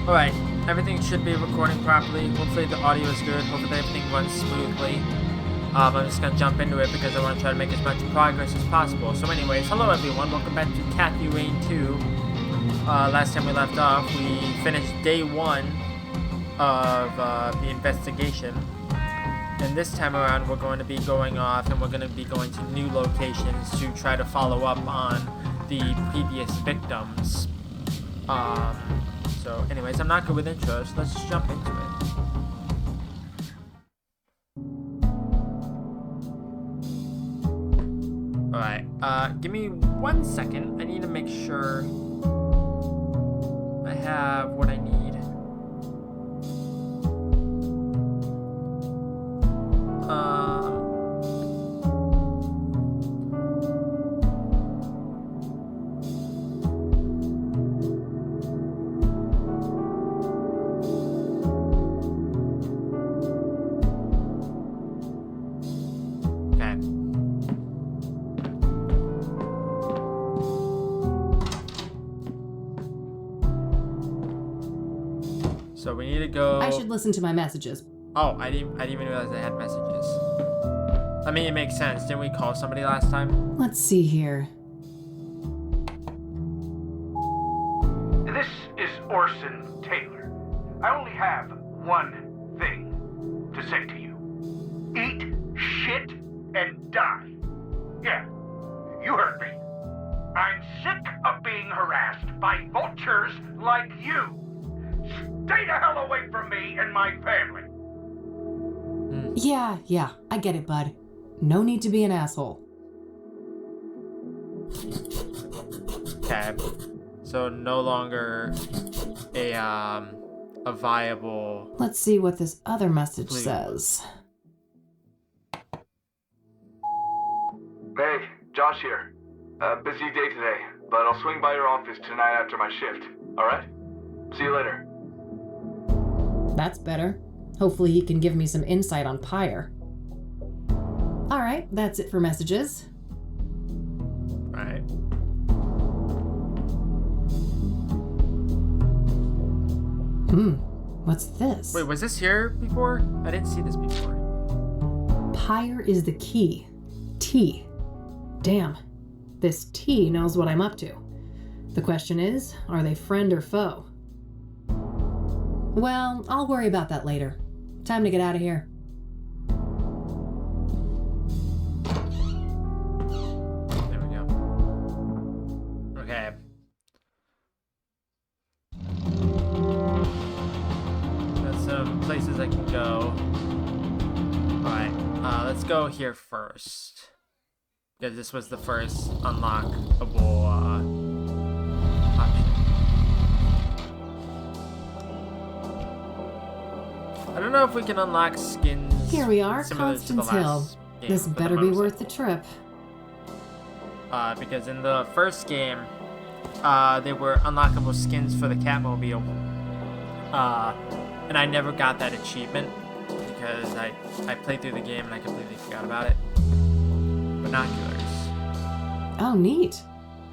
Alright, everything should be recording properly. Hopefully the audio is good. Hopefully everything runs smoothly. I'm just gonna jump into it because I want to try to make as much progress as possible. So anyways, hello everyone, welcome back to Kathy Rain 2. Last time we left off, we finished day 1 of the investigation. And this time around, we're going to be going off and we're going to be going to new locations to try to follow up on the previous victims. So anyways, I'm not good with intros, so let's just jump into it. Alright, give me 1 second. I need to make sure I have what I need. So we need to go. I should listen to my messages. Oh, I didn't even realize I had messages. I mean, it makes sense. Didn't we call somebody last time? Let's see here. This is Orson Taylor. I only have one thing to say to you. Eat shit and die. Yeah, you heard me. I'm sick of being harassed by vultures like you. Stay the hell away from me and my family. Yeah, I get it, bud. No need to be an asshole. Okay. So no longer a viable. Let's see what this other message Please. says. Hey, Josh here. Busy day today, but I'll swing by your office tonight after my shift. Alright? See you later. That's better. Hopefully he can give me some insight on Pyre. Alright, that's it for messages. Right. What's this? Wait, was this here before? I didn't see this before. Pyre is the key. T. Damn. This T knows what I'm up to. The question is, are they friend or foe? Well, I'll worry about that later. Time to get out of here. There we go. Okay. Got some places I can go. Alright, let's go here first. Because this was the first unlockable option. I don't know if we can unlock skins. Here we are, similar to the Constance Hill. last game This with the better be worth the motorcycle. trip. Because in the first game, there were unlockable skins for the Catmobile. And I never got that achievement because I played through the game and I completely forgot about it. Binoculars. Oh, neat.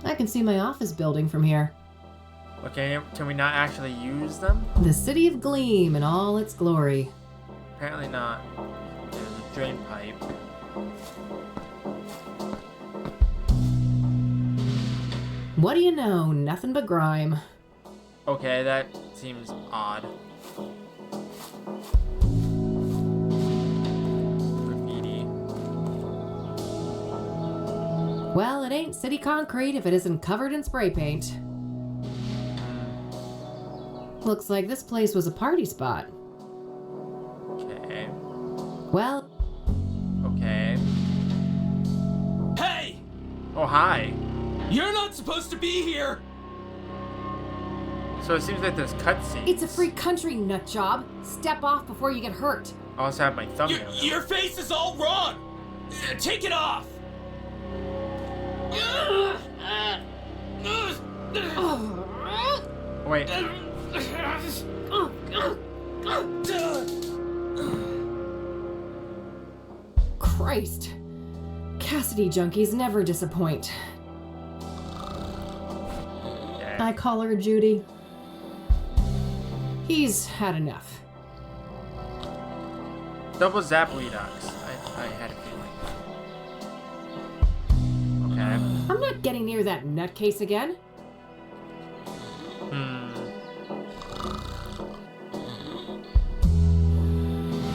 I can see my office building from here. Okay, can we not actually use them? The City of Gleam in all its glory. Apparently not. There's a drain pipe. What do you know? Nothing but grime. Okay, that seems odd. Graffiti. Well, it ain't city concrete if it isn't covered in spray paint. Looks like this place was a party spot. Okay. Well, Okay. Hey! Oh, hi. You're not supposed to be here! So it seems like there's cutscenes. it's a free country, nut job. Step off before you get hurt. I also have my Your, thumbnail. your face is all wrong! Take it off! Wait. Christ. Cassidy junkies never disappoint. Okay. I call her Judy. He's had enough. Double zap redux. I had a feeling. Okay. I'm not getting near that nutcase again.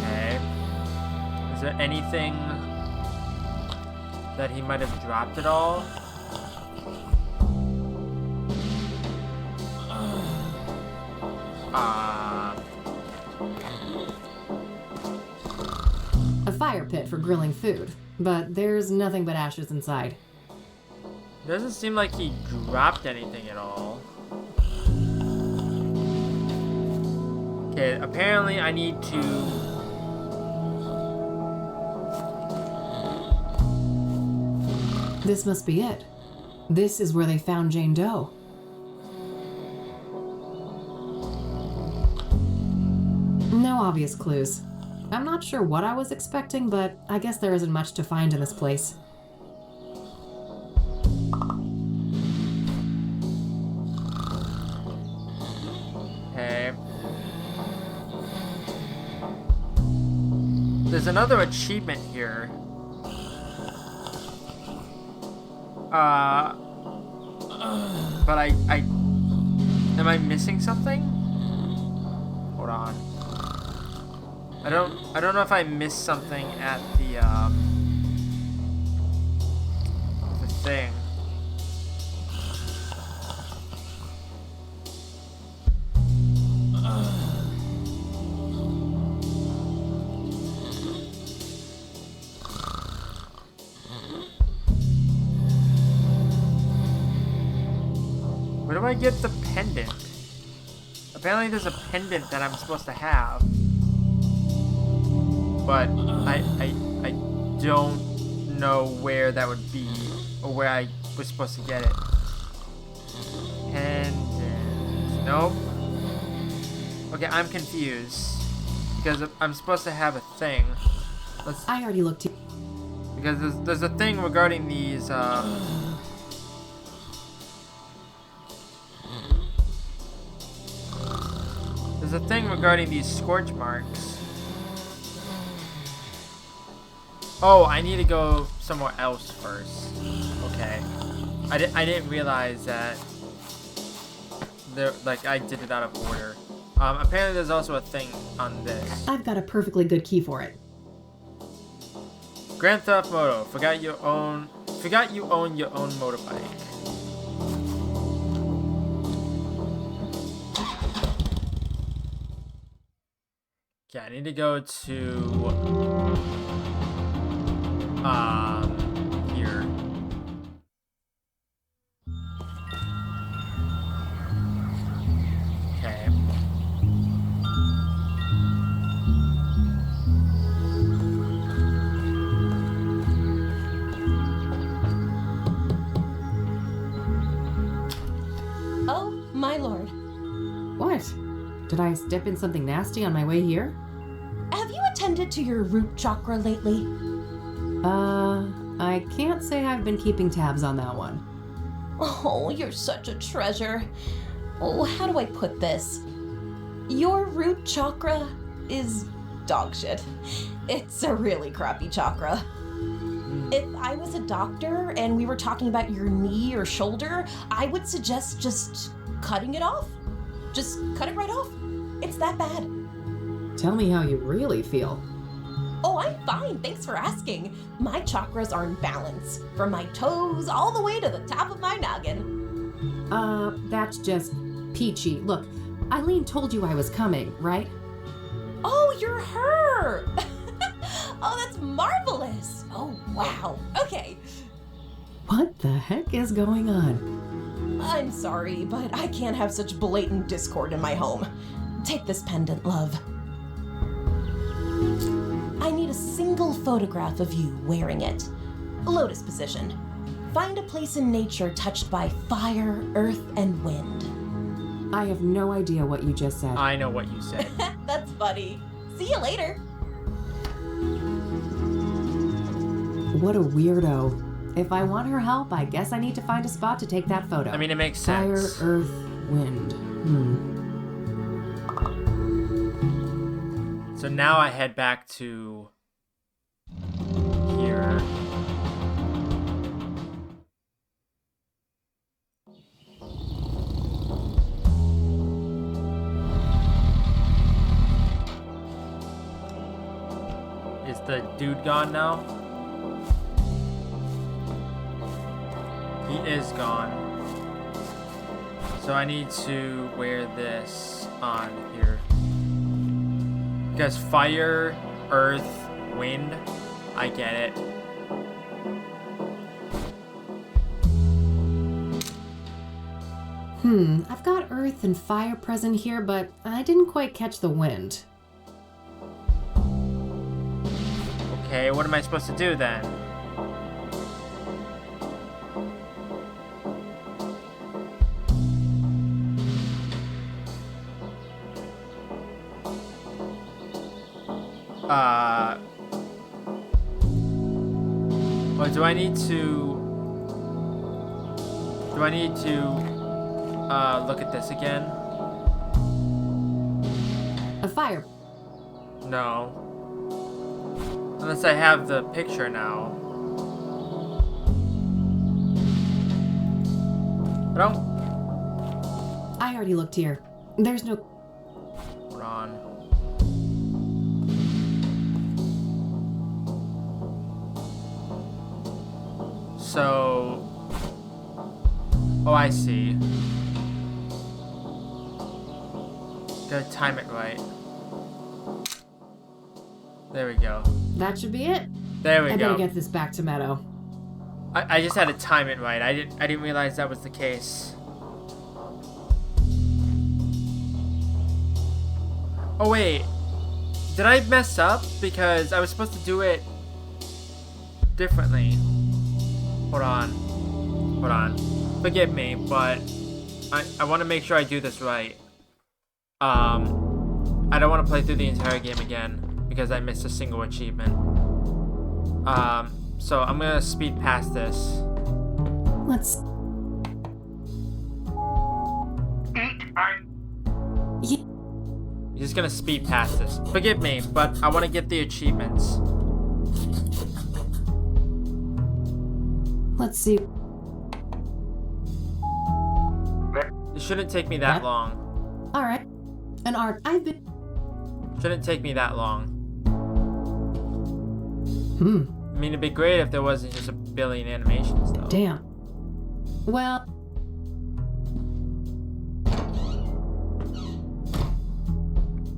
Okay. Is there anything that he might have dropped at all? A fire pit for grilling food, but there's nothing but ashes inside. Doesn't seem like he dropped anything at all. Okay, apparently I need to... This must be it. This is where they found Jane Doe. No obvious clues. I'm not sure what I was expecting, but I guess there isn't much to find in this place. Okay. There's another achievement here. But am I missing something? Hold on. I don't know if I missed something at the thing. Where do I get the pendant? Apparently there's a pendant that I'm supposed to have. But I don't know where that would be or where I was supposed to get it. Pendant. Nope. Okay, I'm confused. Because I'm supposed to have a thing. I already looked. Because there's a thing regarding these, There's a thing regarding these scorch marks. Oh, I need to go somewhere else first. Okay. I didn't realize that I did it out of order. Apparently there's also a thing on this. I've got a perfectly good key for it. Grand Theft Auto. Forgot you own your own motorbike. Okay, I need to go to here. Okay. Oh, my lord. What? Did I step in something nasty on my way here? Have you attended to your root chakra lately? I can't say I've been keeping tabs on that one. Oh, you're such a treasure. Oh, how do I put this? Your root chakra is dog shit. It's a really crappy chakra. If I was a doctor and we were talking about your knee or shoulder, I would suggest just cutting it off. Just cut it right off. It's that bad. Tell me how you really feel. Oh, I'm fine. Thanks for asking. My chakras are in balance, from my toes all the way to the top of my noggin. That's just peachy. Look, Eileen told you I was coming, right? Oh, you're her! Oh, that's marvelous! Oh, wow. Okay. What the heck is going on? I'm sorry, but I can't have such blatant discord in my home. Take this pendant, love. I need a single photograph of you wearing it. Lotus position. Find a place in nature touched by fire, earth, and wind. I have no idea what you just said. I know what you said. That's funny. See you later. What a weirdo. If I want her help, I guess I need to find a spot to take that photo. I mean, it makes Fire, sense. earth, wind. So now I head back to here. Is the dude gone now? He is gone. So I need to wear this on here. Because fire, earth, wind, I get it. I've got earth and fire present here, but I didn't quite catch the wind. Okay, what am I supposed to do then? Or do I need to look at this again? A fire. No. Unless I have the picture now. I don't. I already looked here. There's no... Hold on. So... Oh, I see. Gotta time it right. There we go. That should be it. There we I go. better get this back to Meadow. I just had to time it right. I didn't realize that was the case. Oh wait. Did I mess up? Because I was supposed to do it differently. Hold on. Hold on. Forgive me, but I want to make sure I do this right. I don't want to play through the entire game again because I missed a single achievement. So I'm gonna speed past this. Let's... You're just gonna speed past this. Forgive me, but I want to get the achievements. Let's see. It shouldn't take me that What? long. Alright. An art. I've been... Shouldn't take me that long. I mean, it'd be great if there wasn't just a billion animations, though. Damn. Well...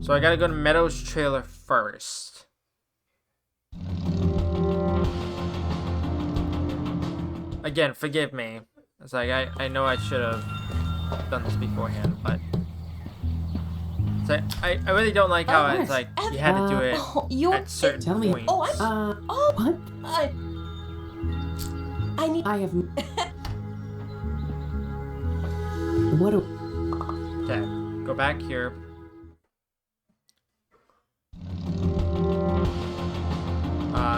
So I gotta go to Meadows trailer first. Again, forgive me. It's like, I know I should have done this beforehand, but... It's like, I really don't like how it's like, you had to do it at certain Tell me. points. What? I need... I have... What a... Okay, go back here.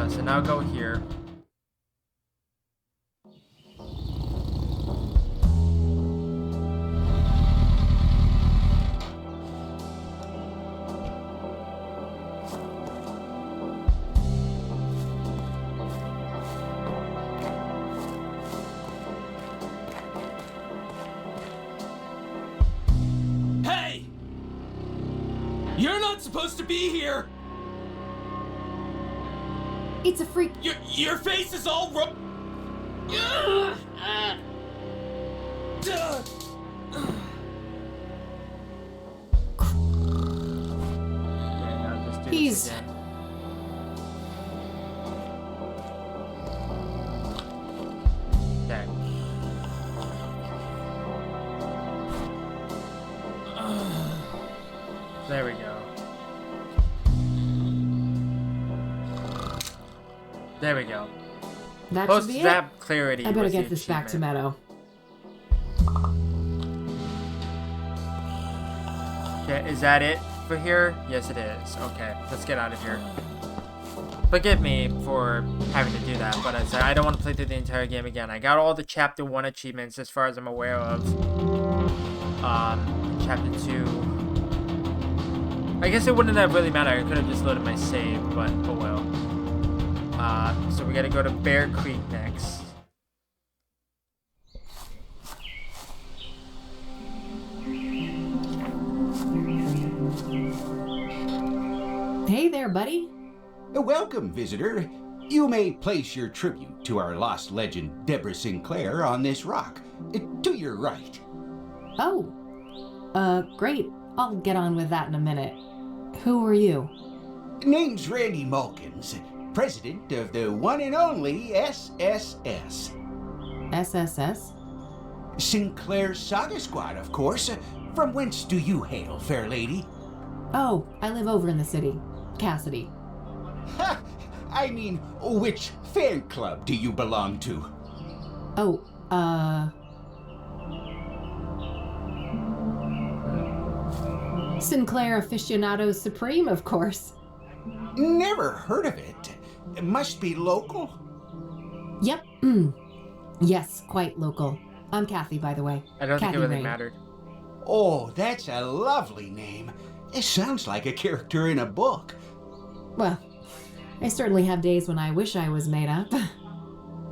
So now go here. Hey! You're not supposed to be here! It's a freak... Your face is all wrong. Okay, now just do this He's- again. Okay. There we go. There we go. That should Post be it. that clarity. I better was the get this back to achievement. Meadow. Okay, is that it for here? Yes, it is. Okay, let's get out of here. Forgive me for having to do that, but I don't want to play through the entire game again. I got all the Chapter 1 achievements as far as I'm aware of. Chapter 2. I guess it wouldn't have really mattered. I could have just loaded my save, but oh well. So we gotta go to Bear Creek next. Hey there, buddy. Welcome, visitor. You may place your tribute to our lost legend, Deborah Sinclair, on this rock. To your right. Oh. Great. I'll get on with that in a minute. Who are you? Name's Randy Mulkins, president of the one and only SSS. SSS? Sinclair Saga Squad, of course. From whence do you hail, fair lady? Oh, I live over in the city. Cassidy. Ha! I mean, which fan club do you belong to? Oh, Sinclair Aficionados Supreme, of course. Never heard of it. It must be local. Yep. Yes, quite local. I'm Kathy, by the way. I don't think Kathy it really Rain. mattered. Oh, that's a lovely name. It sounds like a character in a book. Well, I certainly have days when I wish I was made up.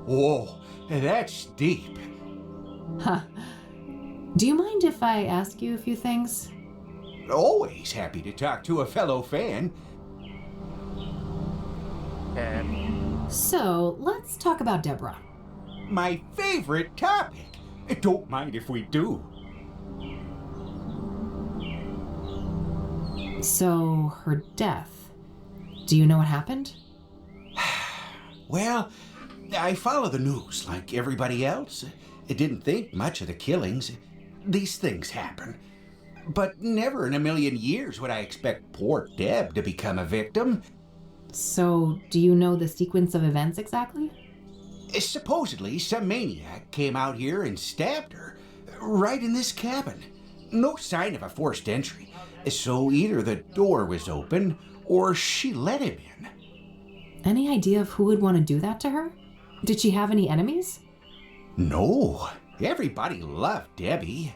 Whoa, that's deep. Huh. Do you mind if I ask you a few things? Always happy to talk to a fellow fan. Okay. So, let's talk about Deborah. My favorite topic. Don't mind if we do. So, her death. Do you know what happened? Well, I follow the news like everybody else. I didn't think much of the killings. These things happen. But never in a million years would I expect poor Deb to become a victim. So, do you know the sequence of events exactly? Supposedly, some maniac came out here and stabbed her, right in this cabin. No sign of a forced entry, so either the door was open or she let him in. Any idea of who would want to do that to her? Did she have any enemies? No, everybody loved Debbie.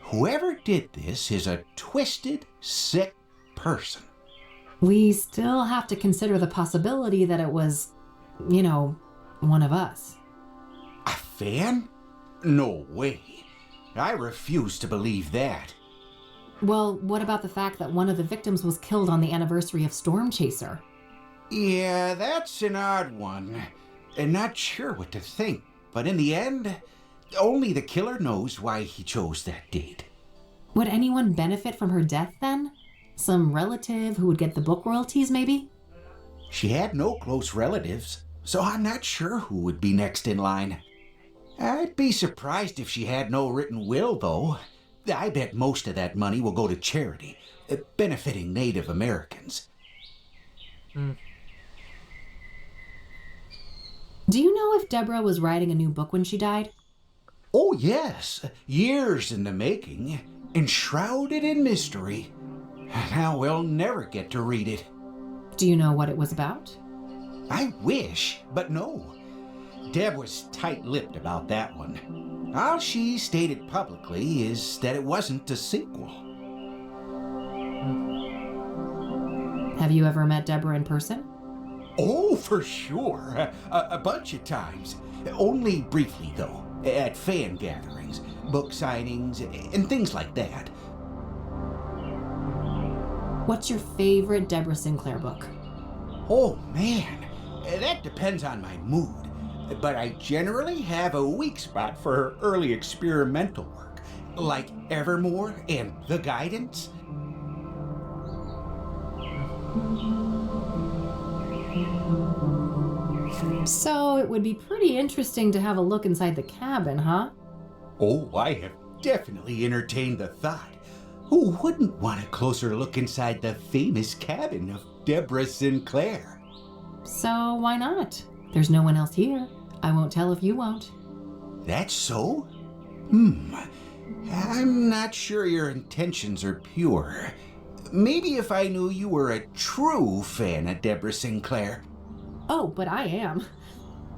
Whoever did this is a twisted, sick person. We still have to consider the possibility that it was, one of us. A fan? No way. I refuse to believe that. Well, what about the fact that one of the victims was killed on the anniversary of Storm Chaser? Yeah, that's an odd one. And not sure what to think, but in the end, only the killer knows why he chose that date. Would anyone benefit from her death then? Some relative who would get the book royalties, maybe? She had no close relatives, so I'm not sure who would be next in line. I'd be surprised if she had no written will, though. I bet most of that money will go to charity, benefiting Native Americans. Do you know if Deborah was writing a new book when she died? Oh, yes. Years in the making, enshrouded in mystery. Now we'll never get to read it. Do you know what it was about? I wish, but no. Deb was tight-lipped about that one. All she stated publicly is that it wasn't a sequel. Have you ever met Deborah in person? Oh, for sure. A bunch of times. Only briefly, though. At fan gatherings, book signings, and things like that. What's your favorite Deborah Sinclair book? Oh, man. That depends on my mood. But I generally have a weak spot for her early experimental work, like Evermore and The Guidance. So it would be pretty interesting to have a look inside the cabin, huh? Oh, I have definitely entertained the thought. Who wouldn't want a closer look inside the famous cabin of Deborah Sinclair? So why not? There's no one else here. I won't tell if you won't. That's so? I'm not sure your intentions are pure. Maybe if I knew you were a true fan of Deborah Sinclair. Oh, but I am.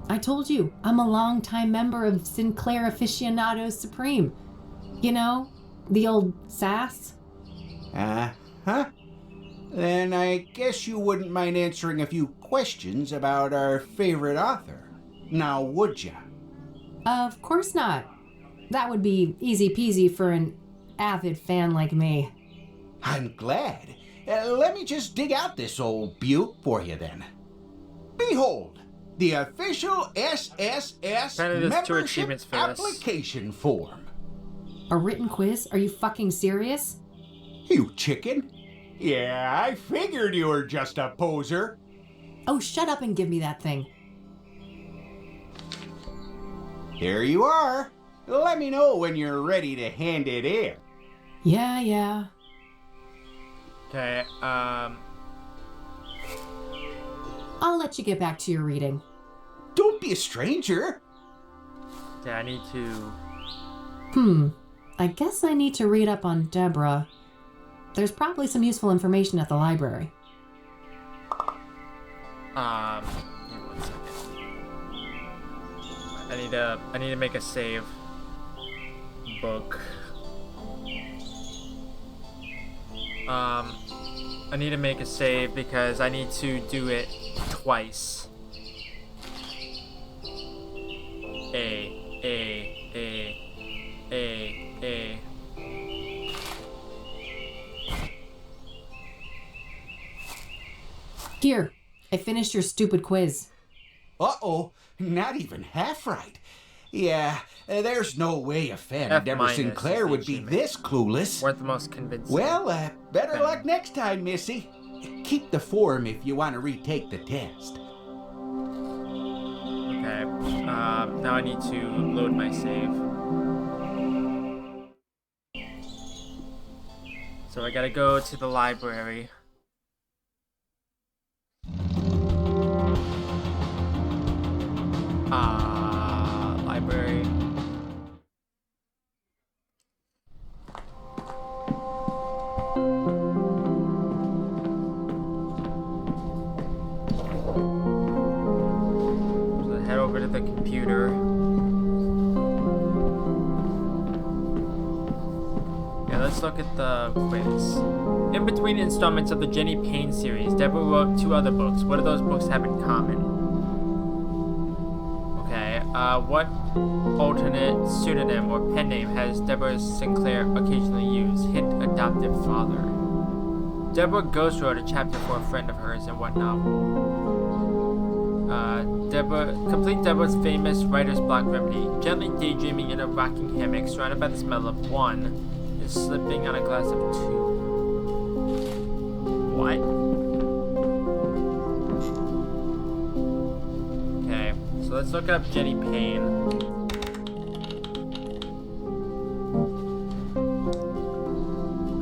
I told you, I'm a longtime member of Sinclair Aficionados Supreme. You know, the old sass. Uh-huh. Then I guess you wouldn't mind answering a few questions about our favorite author. Now, would ya? Of course not. That would be easy peasy for an avid fan like me. I'm glad. Let me just dig out this old butte for you then. Behold, the official SSS Apparently there's 2 membership achievements for this. application form. A written quiz? Are you fucking serious? You chicken? Yeah, I figured you were just a poser. Oh, shut up and give me that thing. Here you are. Let me know when you're ready to hand it in. Yeah. Okay, I'll let you get back to your reading. Don't be a stranger. okay, I need to... I guess I need to read up on Deborah. There's probably some useful information at the library. Give me 1 second. I need to make a save book. I need to make a save because I need to do it twice. A. Here, I finished your stupid quiz. Uh-oh, not even half right. Yeah, there's no way a fan F of Deborah minus Sinclair is would the be achievement. this clueless. Weren't the most convincing. Well, better Okay. luck next time, Missy. Keep the form if you want to retake the test. Okay. Now I need to load my save. So I gotta go to the library. Library. So head over to the computer. Yeah, let's look at the quiz. In between installments of the Jenny Payne series, Deborah wrote 2 other books. What do those books have in common? Okay, what alternate pseudonym or pen name has Deborah Sinclair occasionally used? Hint, adoptive father. Deborah ghost wrote a chapter for a friend of hers in what novel? Complete Deborah's famous writer's block remedy. Gently daydreaming in a rocking hammock, surrounded by the smell of 1, is slipping on a glass of 2. What? Okay, so let's look up Jenny Payne.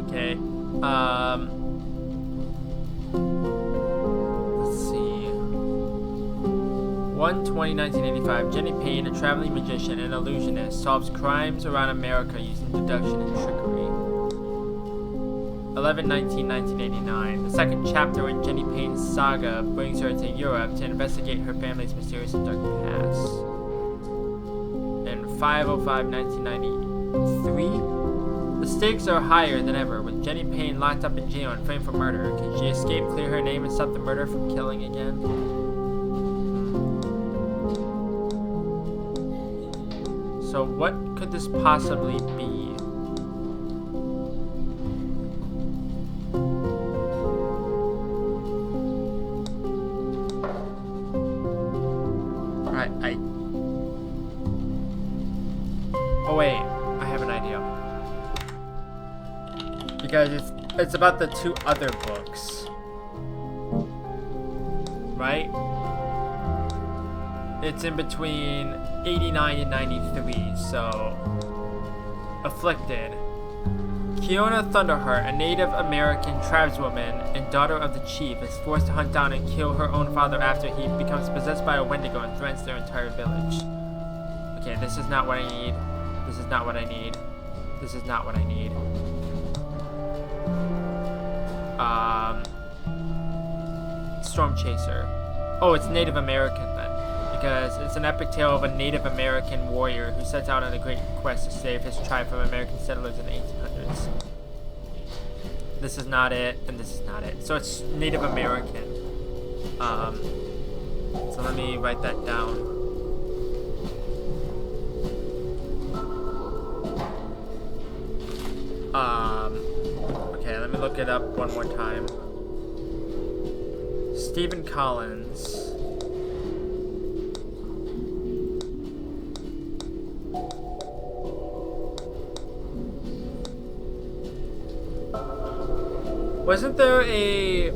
Okay, let's see. 1/20/1985, Jenny Payne, a traveling magician and illusionist, solves crimes around America using deduction and trickery. 11/19/1989, the second chapter in Jenny Payne's saga brings her to Europe to investigate her family's mysterious and dark past. And 5/05/1993, the stakes are higher than ever, with Jenny Payne locked up in jail and framed for murder. Can she escape, clear her name, and stop the murder from killing again? So what could this possibly be? Oh wait, I have an idea. Because it's about the 2 other books. Right? It's in between 89 and 93, so... Afflicted. Kiona Thunderheart, a Native American tribeswoman and daughter of the chief, is forced to hunt down and kill her own father after he becomes possessed by a Wendigo and threatens their entire village. Okay, this is not what I need. This is not what I need. This is not what I need. Storm Chaser. Oh, it's Native American then. Because it's an epic tale of a Native American warrior who sets out on a great quest to save his tribe from American settlers in the 1800s. this is not it, and this is not it. So it's Native American. So let me write that down. Okay, let me look it up one more time. Stephen Collins. Wasn't there a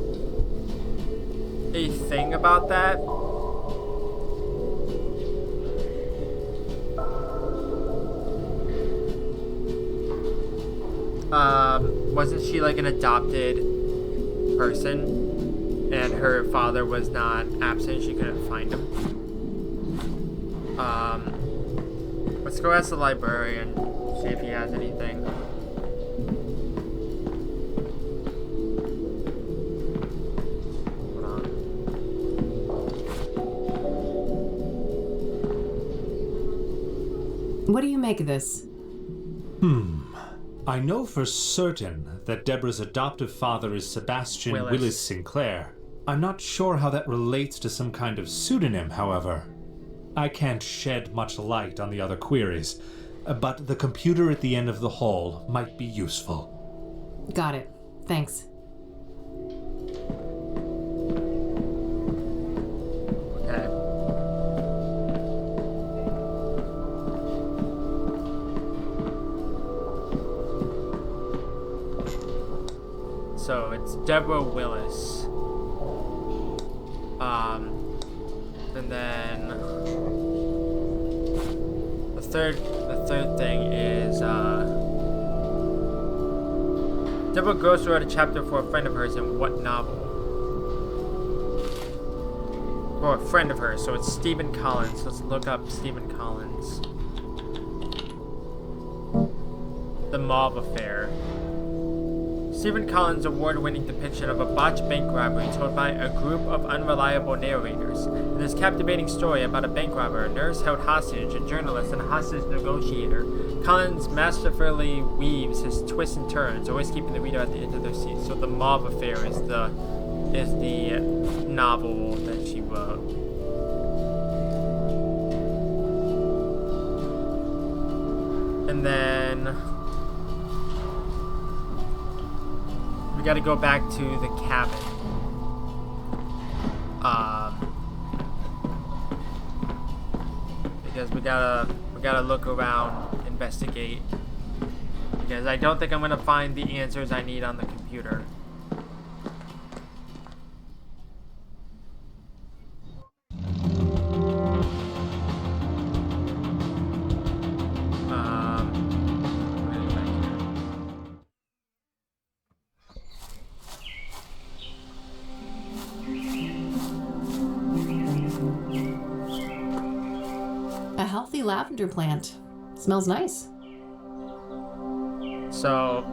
thing about that? Wasn't she like an adopted person and her father was not absent, she couldn't find him? Let's go ask the librarian, see if he has anything. Hold on. What do you make of this? I know for certain that Deborah's adoptive father is Sebastian Willis Sinclair. I'm not sure how that relates to some kind of pseudonym, however. I can't shed much light on the other queries, but the computer at the end of the hall might be useful. Got it. Thanks. Okay. So it's Deborah Willis. And then the third thing is Deborah Gross wrote a chapter for a friend of hers in what novel? For a friend of hers, so it's Stephen Collins. Let's look up Stephen Collins. The Mauve Affair. Stephen Collins' award-winning depiction of a botched bank robbery told by a group of unreliable narrators. In this captivating story about a bank robber, a nurse held hostage, a journalist, and a hostage negotiator, Collins masterfully weaves his twists and turns, always keeping the reader at the edge of their seat. So the Mauve Affair is the novel that she wrote. And then we gotta go back to the cabin. Because we gotta look around, investigate. Because I don't think I'm gonna find the answers I need on the computer. A healthy lavender plant. Smells nice. So,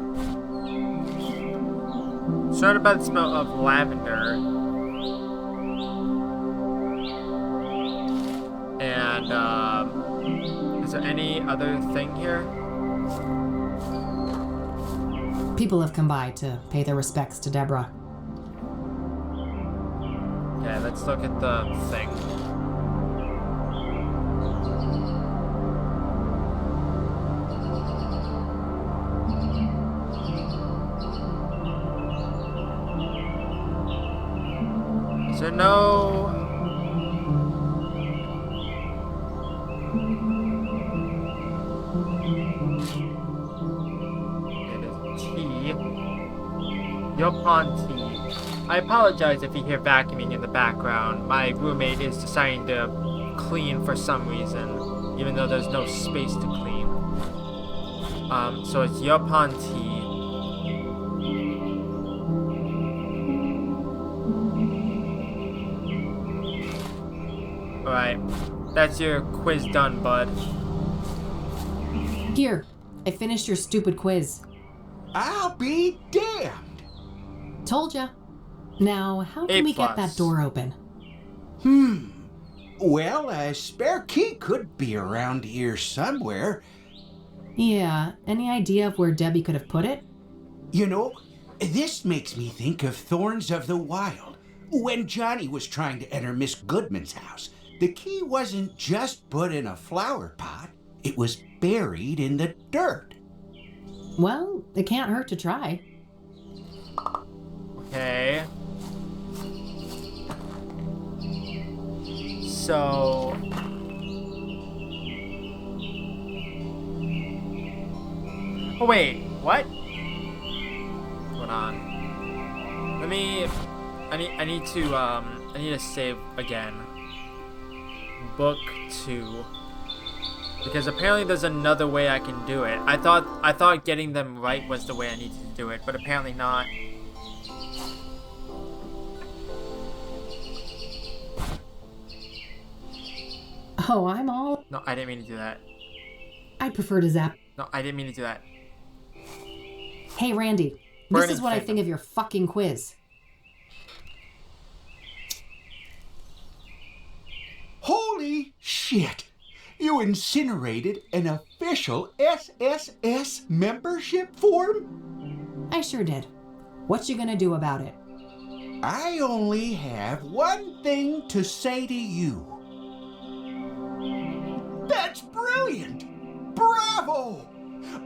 sorted by the smell of lavender. And, is there any other thing here? People have come by to pay their respects to Deborah. Okay, let's look at the thing. Is there no... It is tea. Yopon tea. I apologize if you hear vacuuming in the background. My roommate is deciding to clean for some reason, even though there's no space to clean. So it's Yopon tea. Alright, that's your quiz done, bud. Here, I finished your stupid quiz. I'll be damned. Told ya. Now, how can we get that door open? Well, a spare key could be around here somewhere. Yeah, any idea of where Debbie could have put it? You know, This makes me think of Thorns of the Wild. When Johnny was trying to enter Miss Goodman's house, the key wasn't just put in a flower pot, it was buried in the dirt. Well, it can't hurt to try. Okay. So... Oh wait, what? Hold on. Let me... I need to save again. Book 2. Because apparently there's another way I can do it. I thought getting them right was the way I needed to do it, but apparently not. Oh, I'm all... No, I didn't mean to do that. I'd prefer to zap. No, I didn't mean to do that. Hey, Randy. This is what I think of your fucking quiz. Holy shit! You incinerated an official SSS membership form? I sure did. What you gonna do about it? I only have one thing to say to you. That's brilliant! Bravo!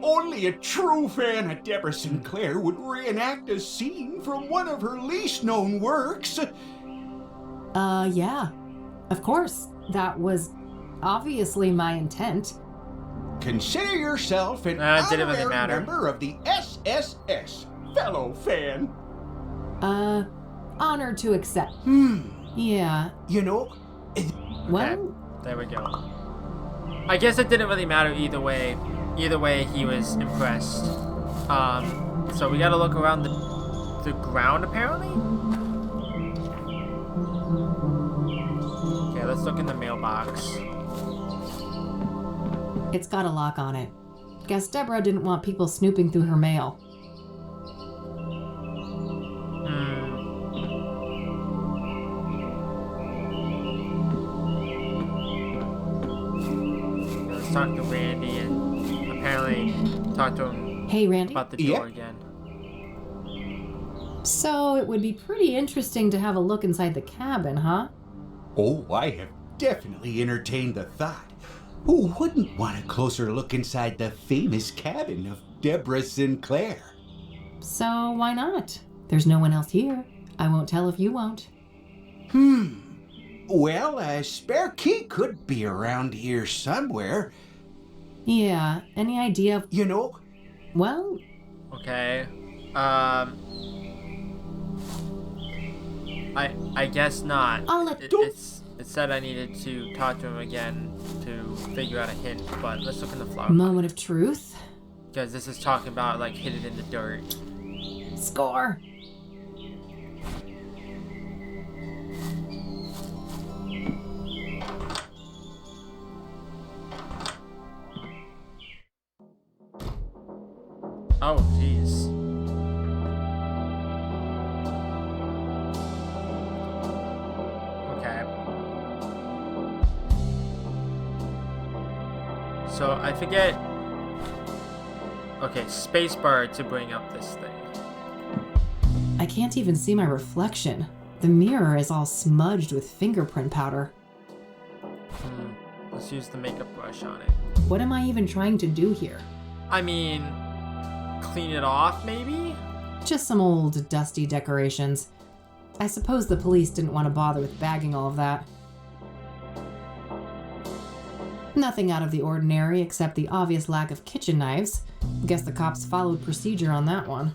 Only a true fan of Deborah Sinclair would reenact a scene from one of her least known works. Yeah. Of course. That was obviously my intent. Consider yourself an didn't really honorary matter. member of the SSS, fellow fan. Honored to accept. Yeah. You know, Well, Okay, there we go. I guess it didn't really matter either way. Either way, he was impressed. So we gotta look around the ground, apparently? Okay, let's look in the mailbox. it's got a lock on it. Guess Deborah didn't want people snooping through her mail. Let's talk to Randy and apparently talk to him Hey, Randy. about the door Yeah? again. So it would be pretty interesting to have a look inside the cabin, huh? oh, I have definitely entertained the thought. Who wouldn't want a closer look inside the famous cabin of Deborah Sinclair? So why not? There's no one else here. I won't tell if you won't. Well, a spare key could be around here somewhere. Yeah, any idea of... You know, Well, Okay. I guess not. I'll let... It said I needed to talk to him again to figure out a hint, but let's look in the flower Moment of truth. because this is talking about like hid it in the dirt. Score. Oh, jeez. Okay. So I forget. Okay, spacebar to bring up this thing. I can't even see my reflection. The mirror is all smudged with fingerprint powder. Let's use the makeup brush on it. What am I even trying to do here? I mean, clean it off, maybe? Just some old, dusty decorations. I suppose the police didn't want to bother with bagging all of that. Nothing out of the ordinary except the obvious lack of kitchen knives. Guess the cops followed procedure on that one.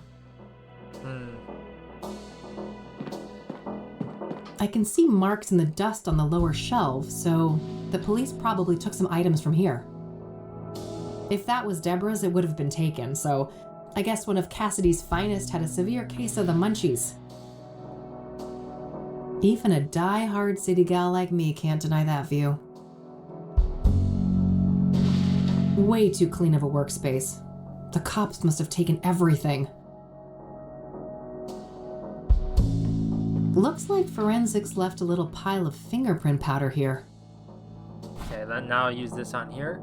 I can see marks in the dust on the lower shelf, so the police probably took some items from here. If that was Deborah's, it would have been taken, so I guess one of Cassidy's finest had a severe case of the munchies. Even a die-hard city gal like me can't deny that view. Way too clean of a workspace. The cops must have taken everything. Looks like forensics left a little pile of fingerprint powder here. Okay, then now I'll use this on here.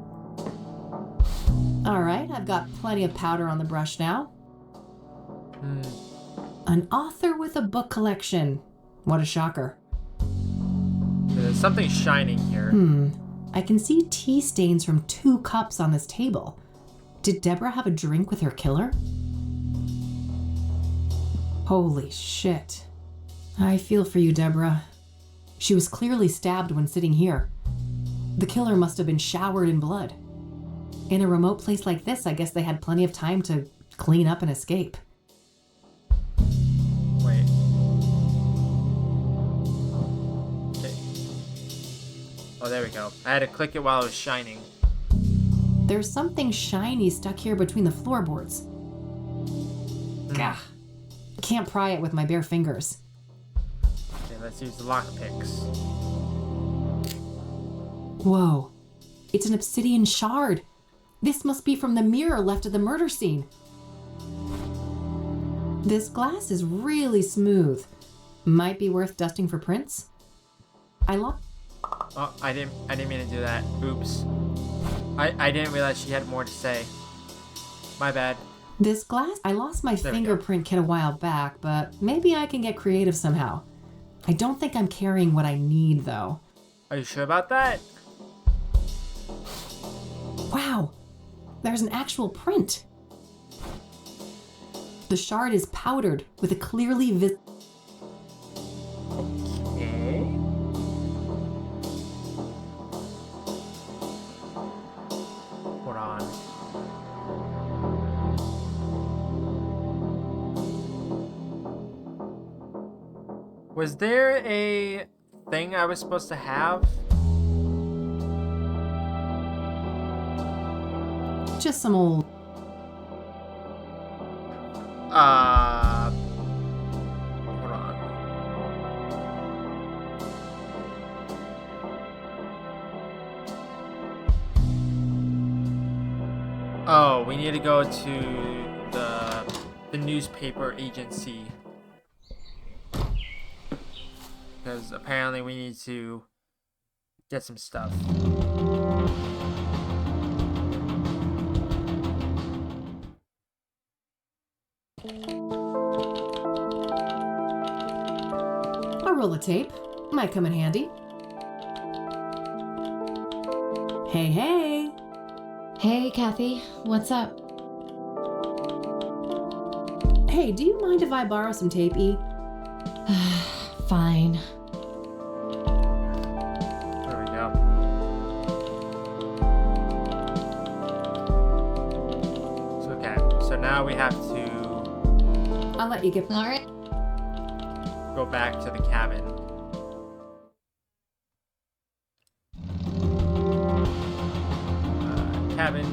Alright, I've got plenty of powder on the brush now. An author with a book collection. What a shocker. There's something shining here. I can see tea stains from 2 cups on this table. Did Deborah have a drink with her killer? Holy shit. I feel for you, Deborah. She was clearly stabbed when sitting here. The killer must have been showered in blood. In a remote place like this, I guess they had plenty of time to clean up and escape. Wait. Okay. Oh, there we go. I had to click it while it was shining. There's something shiny stuck here between the floorboards. Gah. Can't pry it with my bare fingers. Okay, let's use the lockpicks. Whoa. It's an obsidian shard. This must be from the mirror left at the murder scene. This glass is really smooth. Might be worth dusting for prints. Oh, I didn't mean to do that. Oops. I didn't realize she had more to say. My bad. This glass, I lost my fingerprint kit a while back, but maybe I can get creative somehow. I don't think I'm carrying what I need, though. Are you sure about that? Wow, there's an actual print. The shard is powdered with a clearly Okay. Hold on. Was there a thing I was supposed to have? just some old... Hold on. Oh, we need to go to the newspaper agency. Because apparently we need to get some stuff. A roll of tape. Might come in handy. Hey, hey. Hey, Kathy. What's up? Hey, do you mind if I borrow some tape, E? Fine. There we go. So, okay. So now we have to I'll let you get... All right. go back to the cabin. Cabin.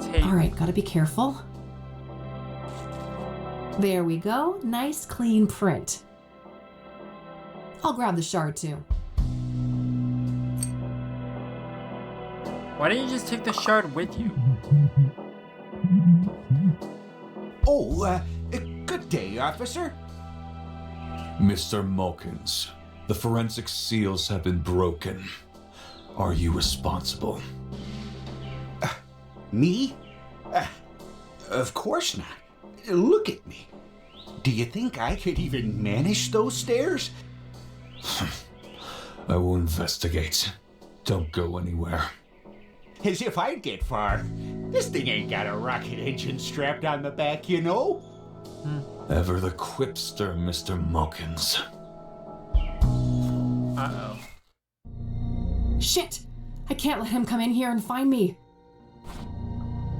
Tape. All right, gotta be careful. There we go. Nice, clean print. I'll grab the shard, too. Why don't you just take the shard with you? Oh, good day, officer. Mr. Mulkins, the forensic seals have been broken. Are you responsible? Me? Of course not. Look at me. Do you think I could even manage those stairs? I will investigate. Don't go anywhere. As if I'd get far. This thing ain't got a rocket engine strapped on the back, you know? Ever the quipster, Mr. Mulkins. Uh-oh. Shit! I can't let him come in here and find me.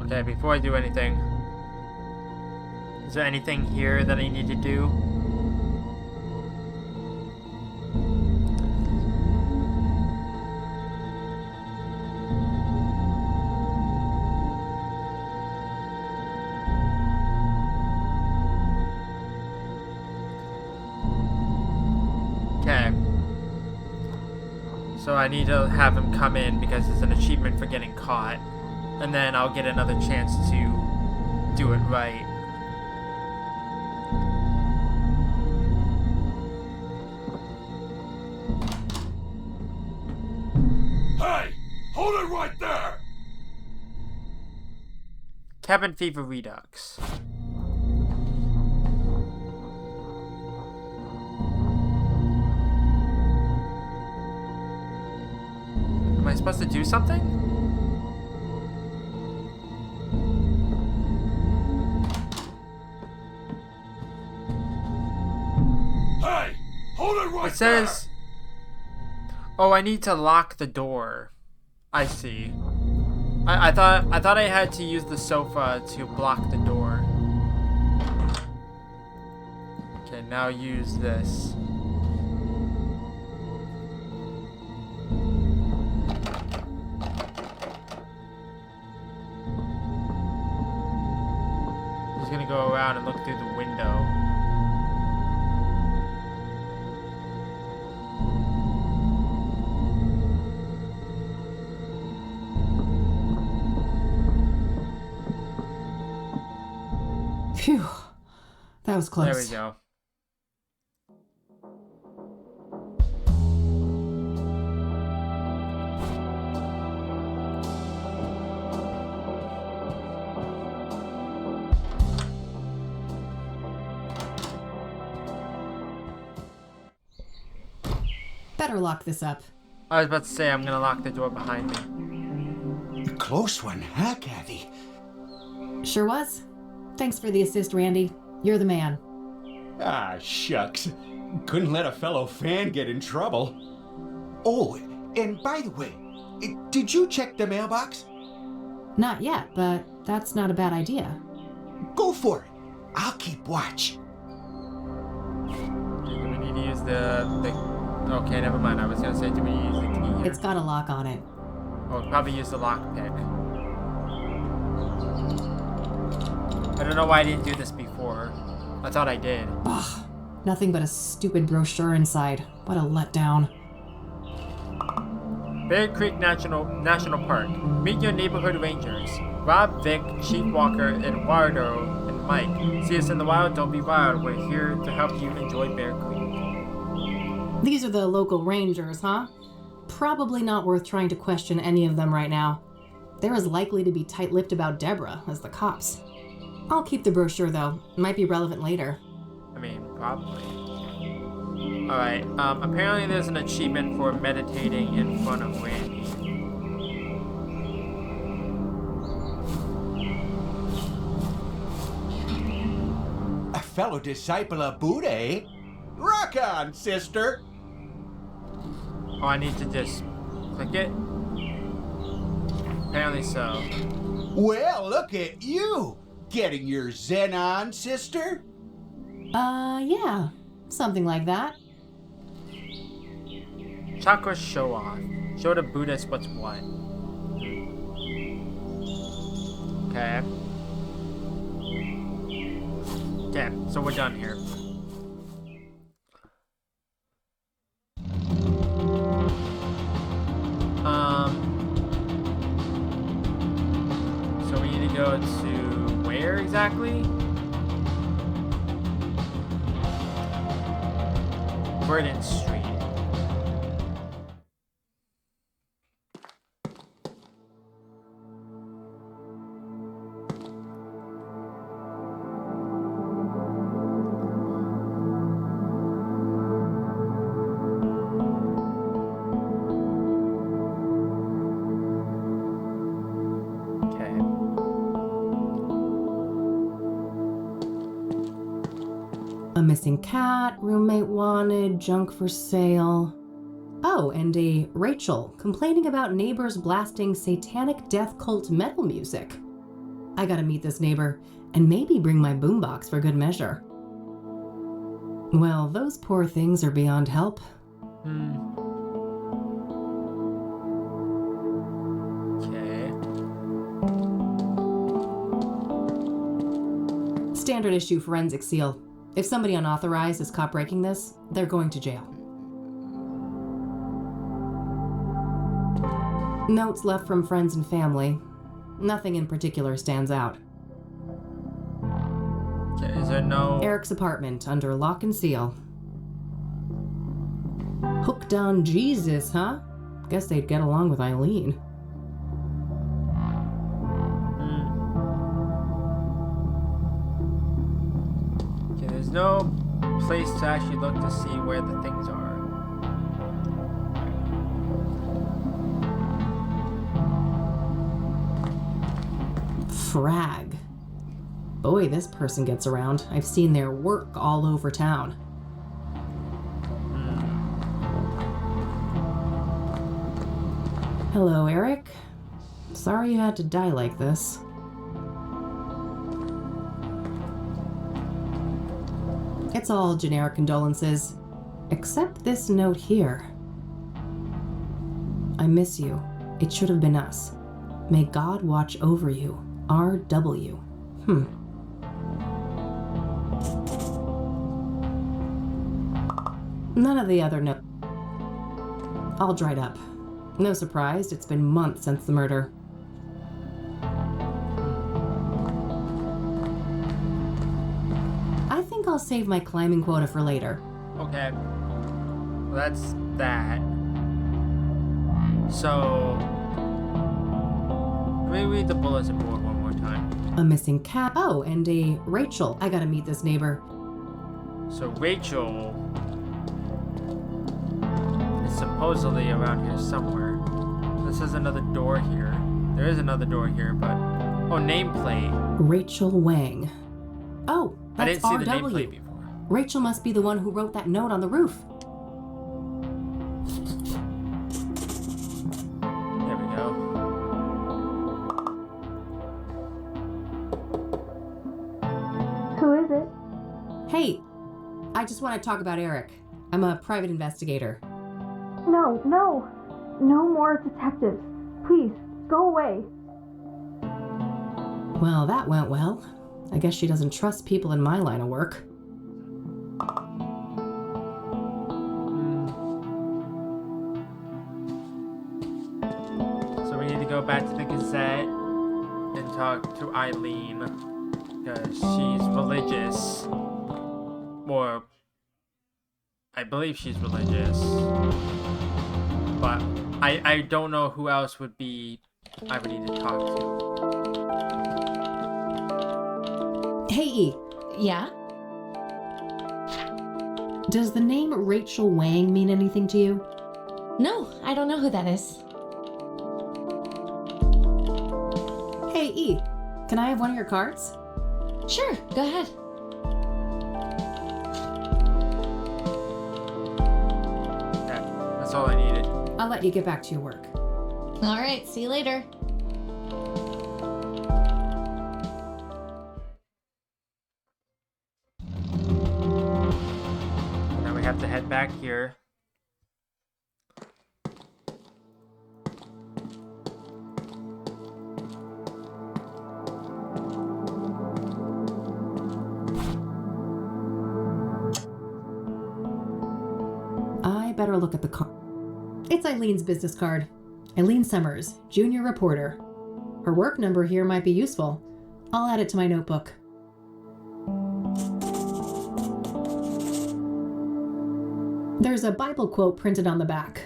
Okay, before I do anything, is there anything here that I need to do? Okay. So I need to have him come in because it's an achievement for getting caught. And then I'll get another chance to do it right. Hold it right there! Cabin fever redux. Am I supposed to do something? Hey! Hold it right It says... Oh, I need to lock the door. I see. I thought I had to use the sofa to block the door. Okay, now use this. Just gonna go around and look through the window. Phew. That was close. There we go. Better lock this up. I was about to say I'm gonna lock the door behind me. Close one, huh, Kathy? Sure was. Thanks for the assist, Randy. You're the man. Ah, shucks. Couldn't let a fellow fan get in trouble. Oh, and by the way, did you check the mailbox? Not yet, but that's not a bad idea. Go for it. I'll keep watch. Do we need to use the... Okay, never mind. I was gonna say, do we use the key here? It's got a lock on it. Oh, probably use the lockpick. I don't know why I didn't do this before. I thought I did. Ugh, nothing but a stupid brochure inside. What a letdown. Bear Creek National Park. Meet your neighborhood rangers. Rob, Vic, Chief Walker, Eduardo, and Mike. See us in the wild, don't be wild. We're here to help you enjoy Bear Creek. These are the local rangers, huh? Probably not worth trying to question any of them right now. They're as likely to be tight-lipped about Deborah as the cops. I'll keep the brochure, though. It might be relevant later. I mean, probably. Alright, apparently there's an achievement for meditating in front of Randy. A fellow disciple of Buddha, eh? Rock on, sister! Oh, I need to just click it? Apparently so. Well, look at you! Getting your Zen on, sister? Yeah. Something like that. Chakra show off. Show the Buddhist what's what. Okay. Okay, so we're done here. So we need to go to where exactly? Verdant Street. A missing cat, roommate wanted, junk for sale. Oh, and a Rachel complaining about neighbors blasting satanic death cult metal music. I gotta meet this neighbor and maybe bring my boombox for good measure. Well, those poor things are beyond help. Okay. Standard issue forensic seal. If somebody unauthorized is caught breaking this, they're going to jail. Notes left from friends and family. Nothing in particular stands out. Okay, is there no... Eric's apartment under lock and seal. Hooked on Jesus, huh? Guess they'd get along with Eileen. There's no place to actually look to see where the things are. Frag. Boy, this person gets around. I've seen their work all over town. Hello, Eric. Sorry you had to die like this. It's all generic condolences, except this note here. I miss you. It should have been us. May God watch over you. R.W. None of the other notes. All dried up. No surprise, it's been months since the murder. I think I'll save my climbing quota for later. Okay. Well, that's that. So... let me read the bulletin board one more time. A missing cat. Oh, and a Rachel. I gotta meet this neighbor. So Rachel is supposedly around here somewhere. This is another door here. There is another door here, but... oh, nameplate. Rachel Wang. Oh, I that's didn't see the RW. nameplate before. Rachel must be the one who wrote that note on the roof. There we go. Who is it? Hey, I just want to talk about Eric. I'm a private investigator. No. No more detectives. Please, go away. Well, that went well. I guess she doesn't trust people in my line of work. So we need to go back to the Gazette and talk to Eileen because she's religious. Or I believe she's religious. But I don't know who else would be I would need to talk to. Hey, E. Yeah? Does the name Rachel Wang mean anything to you? No, I don't know who that is. Hey, E. Can I have one of your cards? Sure, go ahead. That's all I needed. I'll let you get back to your work. All right, see you later. Now we have to head back here. I better look at the card. It's Eileen's business card. Eileen Summers, junior reporter. Her work number here might be useful. I'll add it to my notebook. There's a Bible quote printed on the back.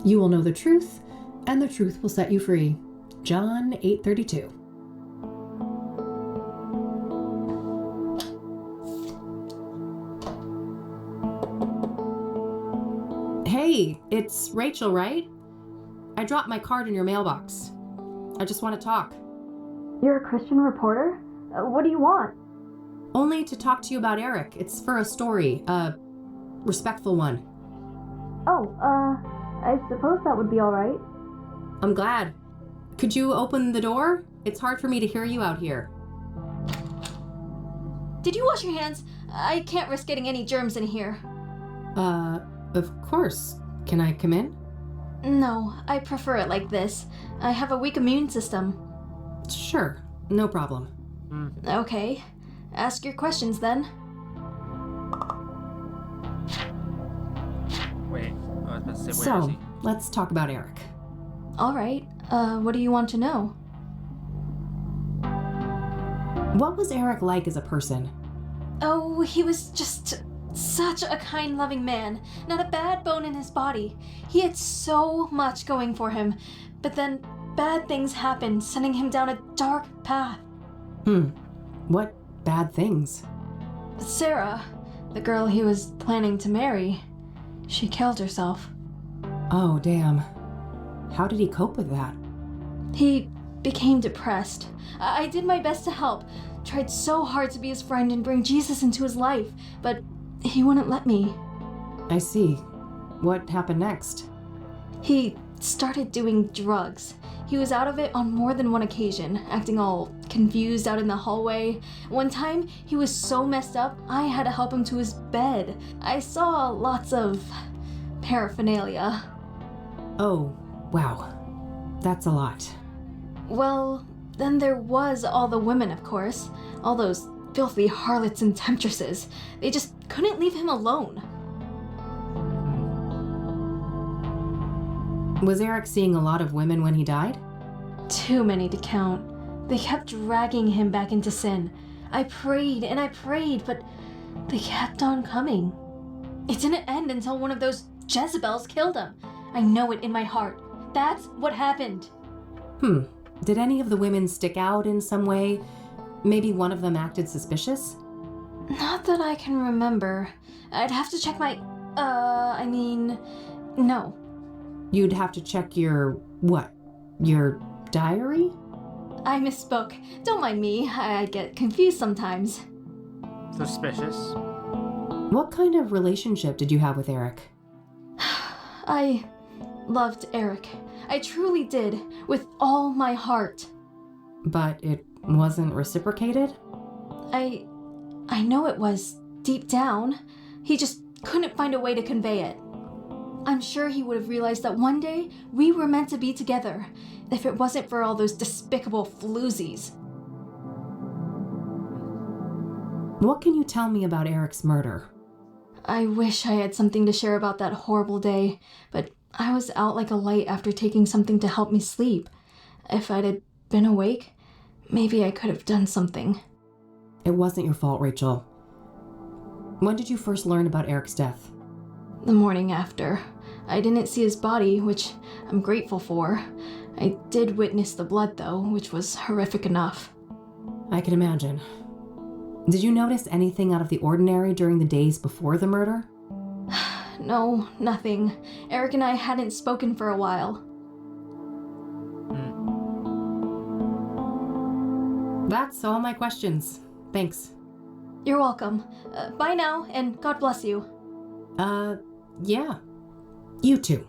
You will know the truth, and the truth will set you free. John 8:32. Hey, it's Rachel, right? I dropped my card in your mailbox. I just want to talk. You're a Christian reporter? What do you want? Only to talk to you about Eric. It's for a story, a respectful one. Oh, I suppose that would be alright. I'm glad. Could you open the door? It's hard for me to hear you out here. Did you wash your hands? I can't risk getting any germs in here. Of course. Can I come in? No, I prefer it like this. I have a weak immune system. Sure, no problem. Okay. Ask your questions then. Wait, I was about to say, where is So, he? let's talk about Eric. Alright, what do you want to know? What was Eric like as a person? Oh, he was just such a kind, loving man. Not a bad bone in his body. He had so much going for him. But then bad things happened, sending him down a dark path. What bad things? Sarah, the girl he was planning to marry, she killed herself. Oh, damn. How did he cope with that? He became depressed. I did my best to help. Tried so hard to be his friend and bring Jesus into his life, but he wouldn't let me. I see. What happened next? He started doing drugs. He was out of it on more than one occasion, acting all confused out in the hallway. One time, he was so messed up, I had to help him to his bed. I saw lots of paraphernalia. Oh, wow. That's a lot. Well, then there was all the women, of course. All those filthy harlots and temptresses. They just couldn't leave him alone. Was Eric seeing a lot of women when he died? Too many to count. They kept dragging him back into sin. I prayed and I prayed, but they kept on coming. It didn't end until one of those Jezebels killed him. I know it in my heart. That's what happened. Did any of the women stick out in some way? Maybe one of them acted suspicious? Not that I can remember. I'd have to check my... no. You'd have to check your... what? Your diary? I misspoke. Don't mind me. I get confused sometimes. Suspicious. What kind of relationship did you have with Eric? I loved Eric. I truly did, with all my heart. But it wasn't reciprocated? I know it was, deep down. He just couldn't find a way to convey it. I'm sure he would have realized that one day we were meant to be together, if it wasn't for all those despicable floozies. What can you tell me about Eric's murder? I wish I had something to share about that horrible day, but I was out like a light after taking something to help me sleep. If I'd have been awake, maybe I could have done something. It wasn't your fault, Rachel. When did you first learn about Eric's death? The morning after. I didn't see his body, which I'm grateful for. I did witness the blood, though, which was horrific enough. I can imagine. Did you notice anything out of the ordinary during the days before the murder? No, nothing. Eric and I hadn't spoken for a while. That's all my questions. Thanks. You're welcome. Bye now, and God bless you. Yeah. You too.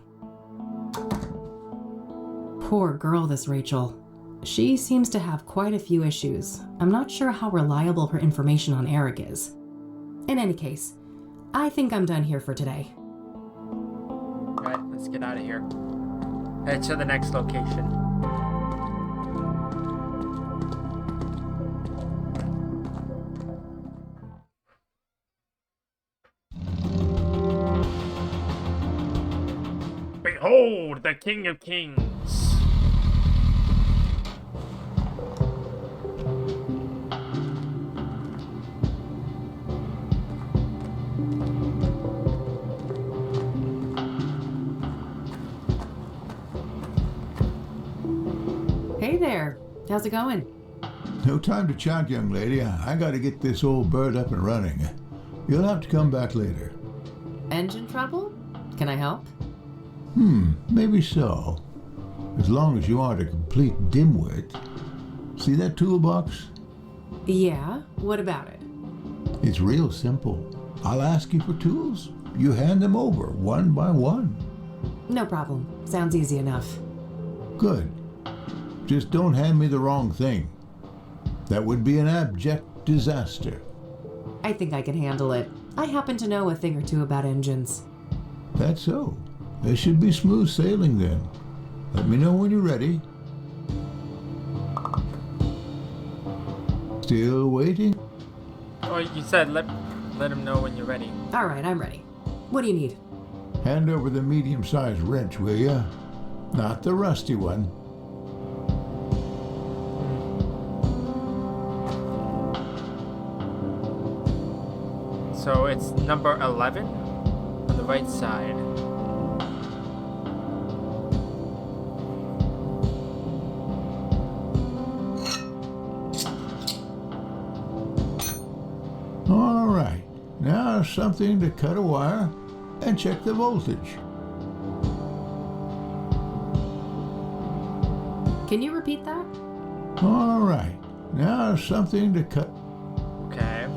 Poor girl, this Rachel. She seems to have quite a few issues. I'm not sure how reliable her information on Eric is. In any case, I think I'm done here for today. Alright, let's get out of here. Head to the next location. Behold, the King of Kings. Hey there. How's it going? No time to chat, young lady. I gotta get this old bird up and running. You'll have to come back later. Engine trouble? Can I help? Maybe so. As long as you aren't a complete dimwit. See that toolbox? Yeah, what about it? It's real simple. I'll ask you for tools. You hand them over, one by one. No problem. Sounds easy enough. Good. Just don't hand me the wrong thing. That would be an abject disaster. I think I can handle it. I happen to know a thing or two about engines. That's so. There should be smooth sailing then. Let me know when you're ready. Still waiting? Oh, you said let him know when you're ready. All right, I'm ready. What do you need? Hand over the medium-sized wrench, will ya? Not the rusty one. So it's number 11 on the right side. All right. Now something to cut a wire and check the voltage. Can you repeat that? All right. Now something to cut. Okay.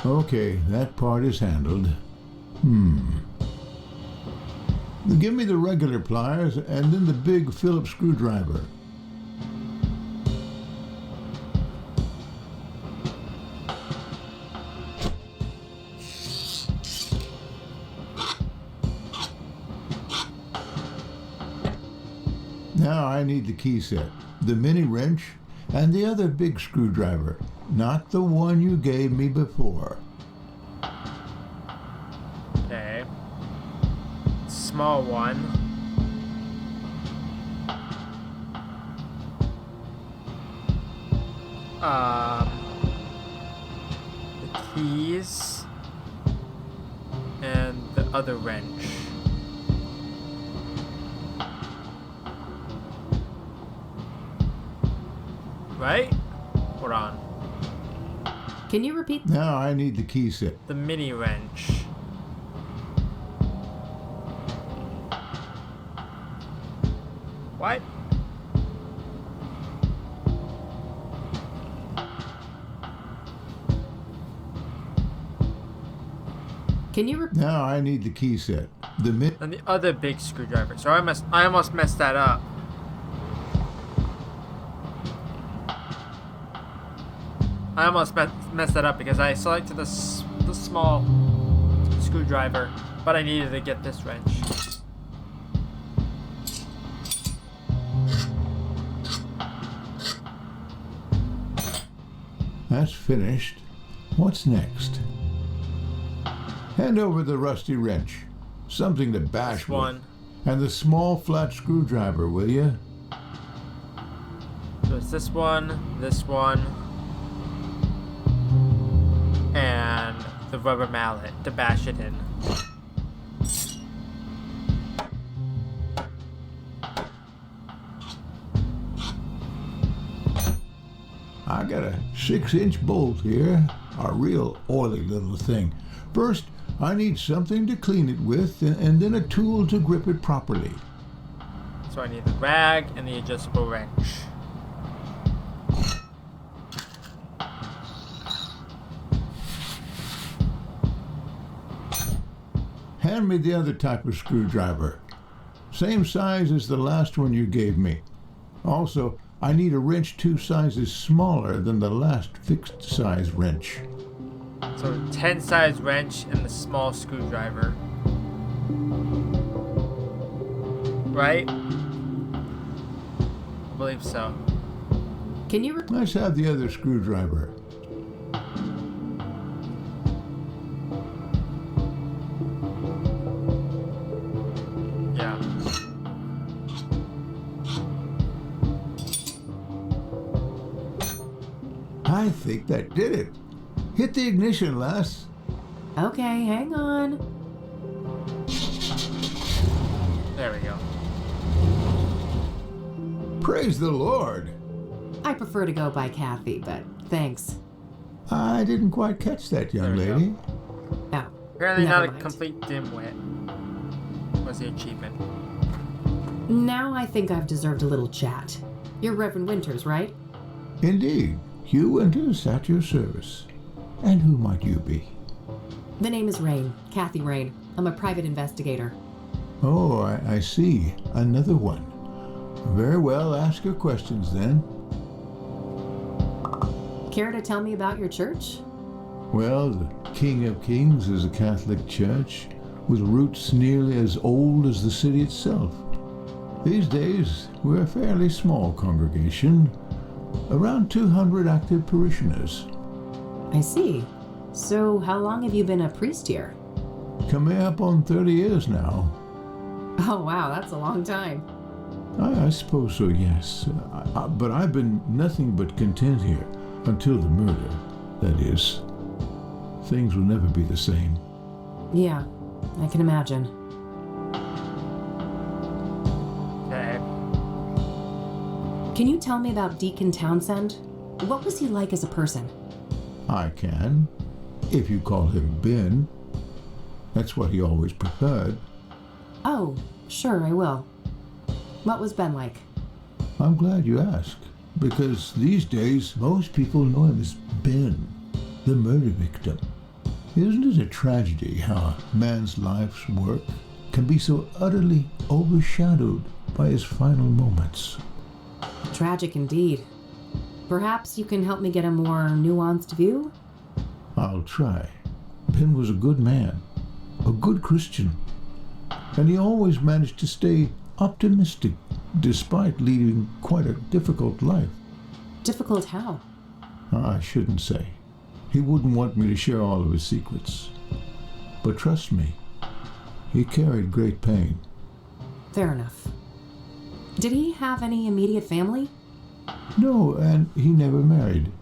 Okay, that part is handled. Give me the regular pliers and then the big Phillips screwdriver. Now I need the key set, the mini wrench, and the other big screwdriver, not the one you gave me before. Okay. Small one. The keys and the other wrench. Right? Hold on. Can you repeat? Now I need the key set. The mini wrench. What? Can you repeat? Now I need the key set. And the other big screwdriver. So I almost messed that up. I almost messed that up because I selected the small screwdriver, but I needed to get this wrench. That's finished. What's next? Hand over the rusty wrench. Something to bash This one. with. And the small flat screwdriver, will you? So it's this one, and the rubber mallet to bash it in. I got a 6-inch bolt here, a real oily little thing. First, I need something to clean it with, and then a tool to grip it properly. So I need the rag and the adjustable wrench. Hand me the other type of screwdriver. Same size as the last one you gave me. Also, I need a wrench 2 sizes smaller than the last fixed size wrench. So 10 size wrench and the small screwdriver. Right? I believe so. Can you? Let's have the other screwdriver. Yeah. I think that did it. Hit the ignition, Les. Okay, hang on. There we go. Praise the Lord. I prefer to go by Kathy, but thanks. I didn't quite catch that, young lady. Oh, Apparently never not a mind. complete dimwit was the achievement. Now I think I've deserved a little chat. You're Reverend Winters, right? Indeed. Hugh Winters at your service. And who might you be? The name is Rain, Kathy Rain. I'm a private investigator. Oh, I see. Another one. Very well, ask your questions then. Care to tell me about your church? Well, the King of Kings is a Catholic church with roots nearly as old as the city itself. These days, we're a fairly small congregation, around 200 active parishioners. I see. So how long have you been a priest here? Coming up on 30 years now. Oh wow, that's a long time. I suppose so, yes. But I've been nothing but content here, until the murder, that is. things will never be the same. Yeah, I can imagine. Okay. Can you tell me about Deacon Townsend? What was he like as a person? I can, if you call him Ben. That's what he always preferred. Oh, sure, I will. What was Ben like? I'm glad you asked, because these days most people know him as Ben, the murder victim. Isn't it a tragedy how a man's life's work can be so utterly overshadowed by his final moments? Tragic indeed. Perhaps you can help me get a more nuanced view? I'll try. Ben was a good man, a good Christian, and he always managed to stay optimistic despite leading quite a difficult life. Difficult how? I shouldn't say. He wouldn't want me to share all of his secrets. But trust me, he carried great pain. Fair enough. Did he have any immediate family? No, and he never married.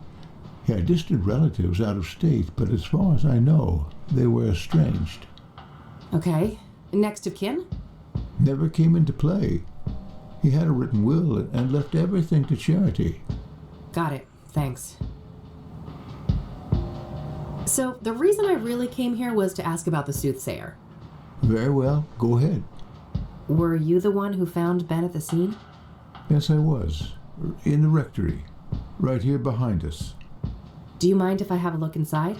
He had distant relatives out of state, but as far as I know, they were estranged. Okay. Next of kin? Never came into play. He had a written will and left everything to charity. Got it. Thanks. So, the reason I really came here was to ask about the soothsayer. Very well, go ahead. Were you the one who found Ben at the scene? Yes, I was. In the rectory. Right here behind us. Do you mind if I have a look inside?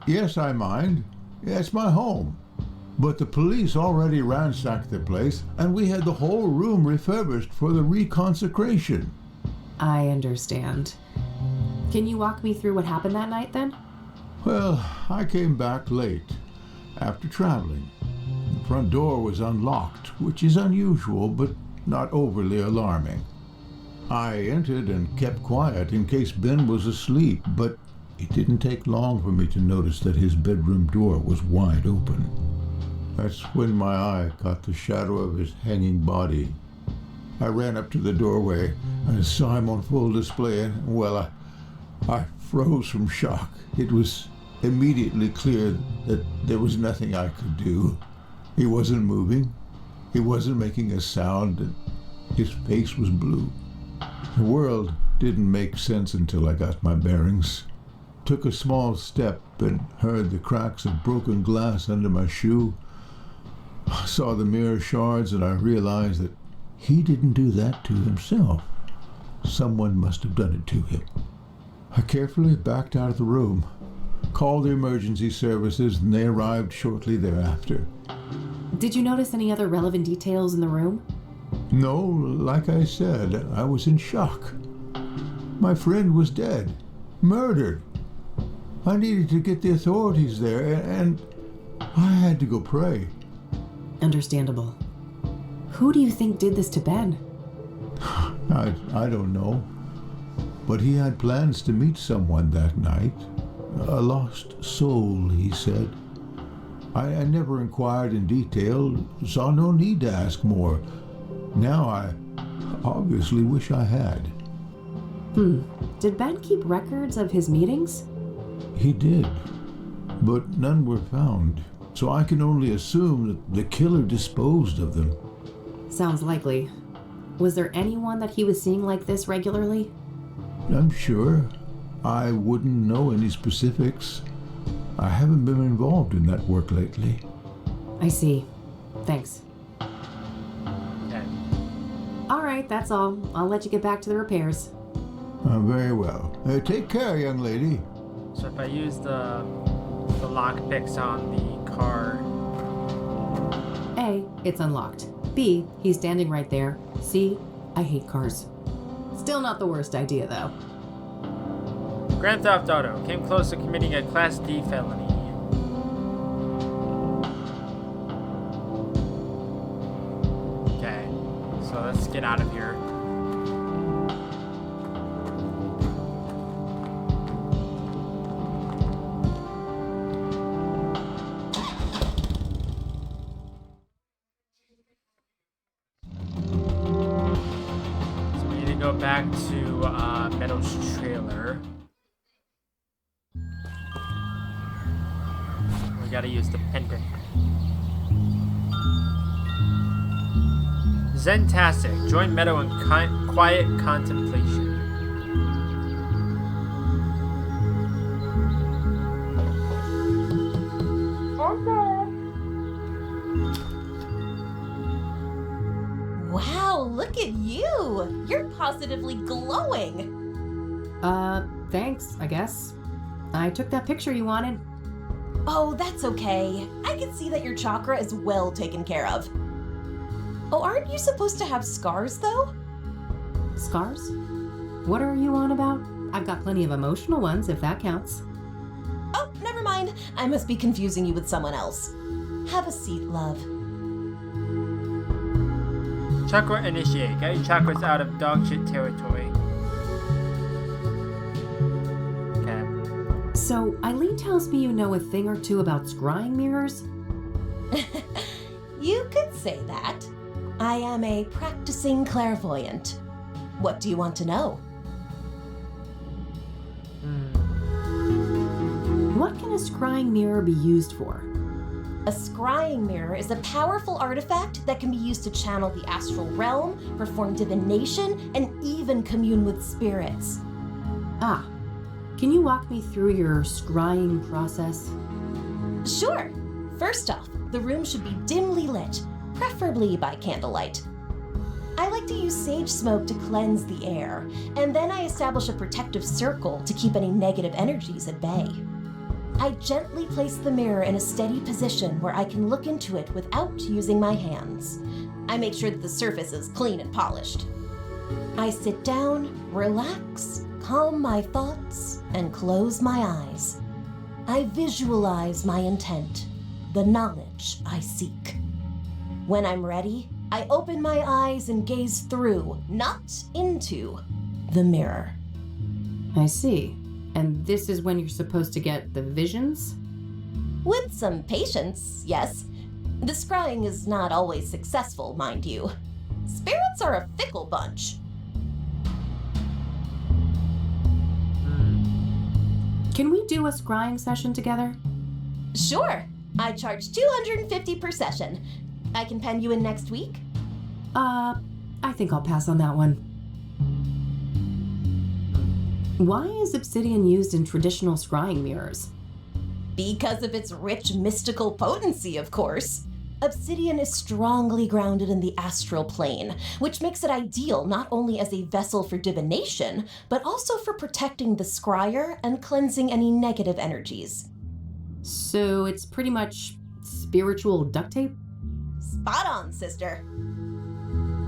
Yes, I mind. It's my home. But the police already ransacked the place, and we had the whole room refurbished for the reconsecration. I understand. Can you walk me through what happened that night, then? Well, I came back late, after traveling. The front door was unlocked, which is unusual, but not overly alarming. I entered and kept quiet in case Ben was asleep, but it didn't take long for me to notice that his bedroom door was wide open. That's when my eye caught the shadow of his hanging body. I ran up to the doorway and saw him on full display, and, well, I froze from shock. It was immediately clear that there was nothing I could do. He wasn't moving, he wasn't making a sound, and his face was blue. The world didn't make sense until I got my bearings. Took a small step and heard the cracks of broken glass under my shoe. I saw the mirror shards and I realized that he didn't do that to himself. Someone must have done it to him. I carefully backed out of the room, called the emergency services, and they arrived shortly thereafter. Did you notice any other relevant details in the room? No, like I said, I was in shock. My friend was dead, murdered. I needed to get the authorities there, and I had to go pray. Understandable. Who do you think did this to Ben? I don't know. But he had plans to meet someone that night. A lost soul, he said. I never inquired in detail, saw no need to ask more. Now I obviously wish I had. Did Ben keep records of his meetings? He did, but none were found. So I can only assume that the killer disposed of them. Sounds likely. Was there anyone that he was seeing like this regularly? I'm sure. I wouldn't know any specifics. I haven't been involved in that work lately. I see. Thanks. Okay. All right, that's all. I'll let you get back to the repairs. Very well. Take care, young lady. So if I use the lock picks on the car. A, it's unlocked. B, he's standing right there. C, I hate cars. Still not the worst idea, though. Grand Theft Auto came close to committing a Class D felony. Okay, so let's get out of here. So we need to go back to Meadow's trailer. We gotta use the pendant. Zentastic. Join Meadow in quiet contemplation. Wow, look at you! You're positively glowing! Thanks, I guess. I took that picture you wanted. Oh, that's okay. I can see that your chakra is well taken care of. Oh, aren't you supposed to have scars, though? Scars? What are you on about? I've got plenty of emotional ones, if that counts. Oh, never mind. I must be confusing you with someone else. Have a seat, love. Chakra initiate. Get your chakras out of dogshit territory. Okay. So, Eileen tells me you know a thing or two about scrying mirrors? You could say that. I am a practicing clairvoyant. What do you want to know? What can a scrying mirror be used for? A scrying mirror is a powerful artifact that can be used to channel the astral realm, perform divination, and even commune with spirits. Ah, can you walk me through your scrying process? Sure. First off, the room should be dimly lit, preferably by candlelight. I like to use sage smoke to cleanse the air, and then I establish a protective circle to keep any negative energies at bay. I gently place the mirror in a steady position where I can look into it without using my hands. I make sure that the surface is clean and polished. I sit down, relax, calm my thoughts, and close my eyes. I visualize my intent, the knowledge I seek. When I'm ready, I open my eyes and gaze through, not into, the mirror. I see. And this is when you're supposed to get the visions? With some patience, yes. The scrying is not always successful, mind you. Spirits are a fickle bunch. Can we do a scrying session together? Sure. I charge $250 per session. I can pen you in next week? I think I'll pass on that one. Why is obsidian used in traditional scrying mirrors? Because of its rich mystical potency, of course. Obsidian is strongly grounded in the astral plane, which makes it ideal not only as a vessel for divination, but also for protecting the scryer and cleansing any negative energies. So it's pretty much spiritual duct tape? Spot on, sister.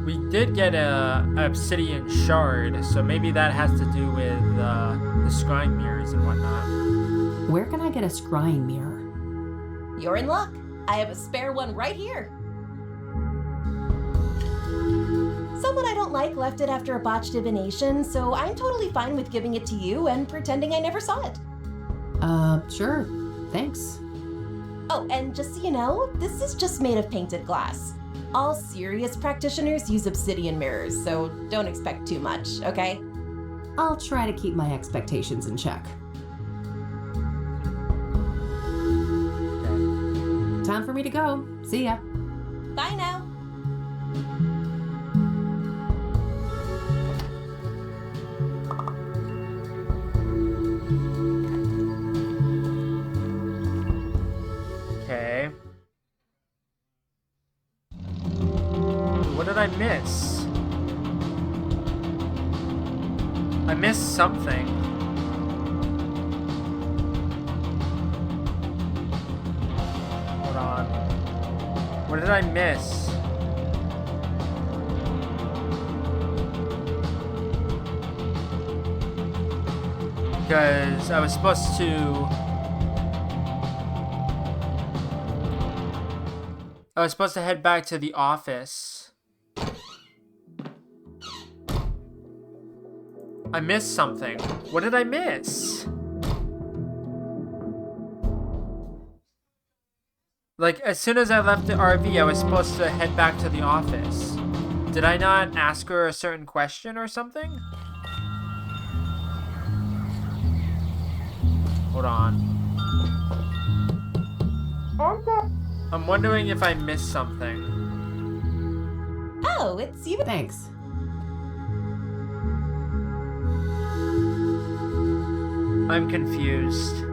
We did get a obsidian shard, so maybe that has to do with the scrying mirrors and whatnot. Where can I get a scrying mirror? You're in luck. I have a spare one right here. Someone I don't like left it after a botched divination, so I'm totally fine with giving it to you and pretending I never saw it. Sure. Thanks. Oh, and just so you know, this is just made of painted glass. All serious practitioners use obsidian mirrors, so don't expect too much, okay? I'll try to keep my expectations in check. Time for me to go. See ya. Bye now. Okay. What did I miss? I missed something. Hold on. What did I miss? Because I was supposed to... I was supposed to head back to the office. I missed something. What did I miss? Like, as soon as I left the RV, I was supposed to head back to the office. Did I not ask her a certain question or something? Hold on. Answer. I'm wondering if I missed something. Oh, it's you. Thanks. I'm confused.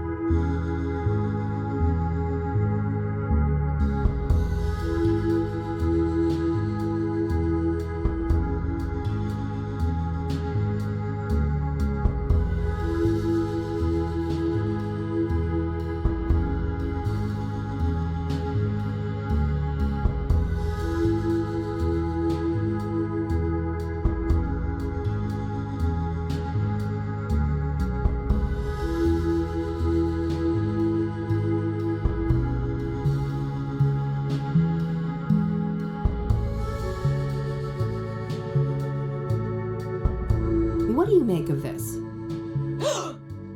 What do you make of this?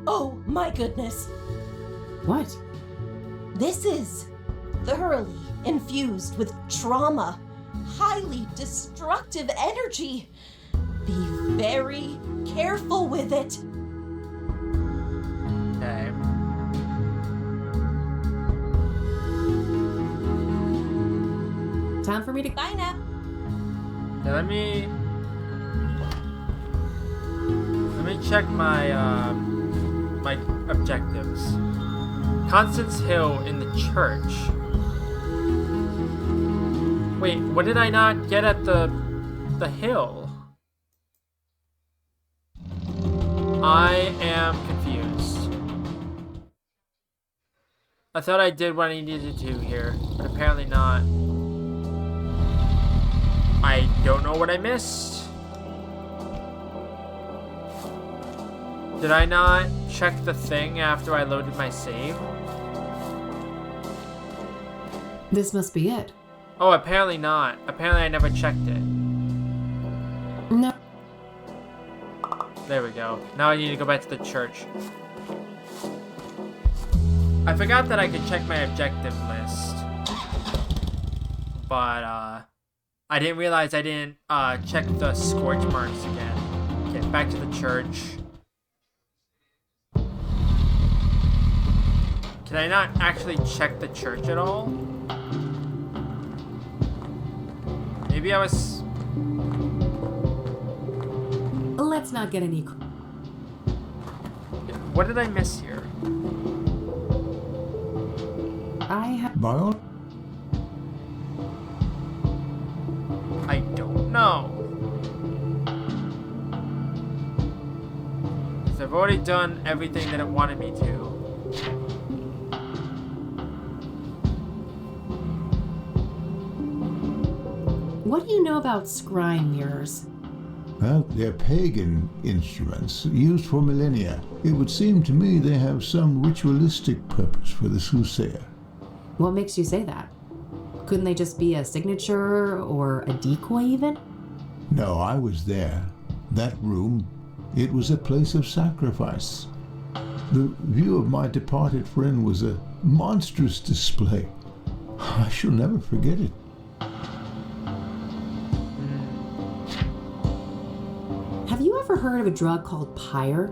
Oh my goodness. What? This is thoroughly infused with trauma, highly destructive energy. Be very careful with it. Okay. Time for me to... Bye now. Okay, let me check my my objectives. Constance Hill in the church. Wait, what did I not get at the hill? I am confused. I thought I did what I needed to here, but apparently not. I don't know what I missed. Did I not check the thing after I loaded my save? This must be it. Oh, apparently not. Apparently I never checked it. No. There we go. Now I need to go back to the church. I forgot that I could check my objective list. But, I didn't realize I didn't, check the scorch marks again. Okay, back to the church. Can I not actually check the church at all? Maybe I was... Let's not get any... What did I miss here? I have... By I don't know. Because I've already done everything that it wanted me to. What do you know about scrying mirrors? Well, they're pagan instruments used for millennia. It would seem to me they have some ritualistic purpose for the soothsayer. What makes you say that? Couldn't they just be a signature or a decoy even? No, I was there. That room, it was a place of sacrifice. The view of my departed friend was a monstrous display. I shall never forget it. Have you ever heard of a drug called pyre?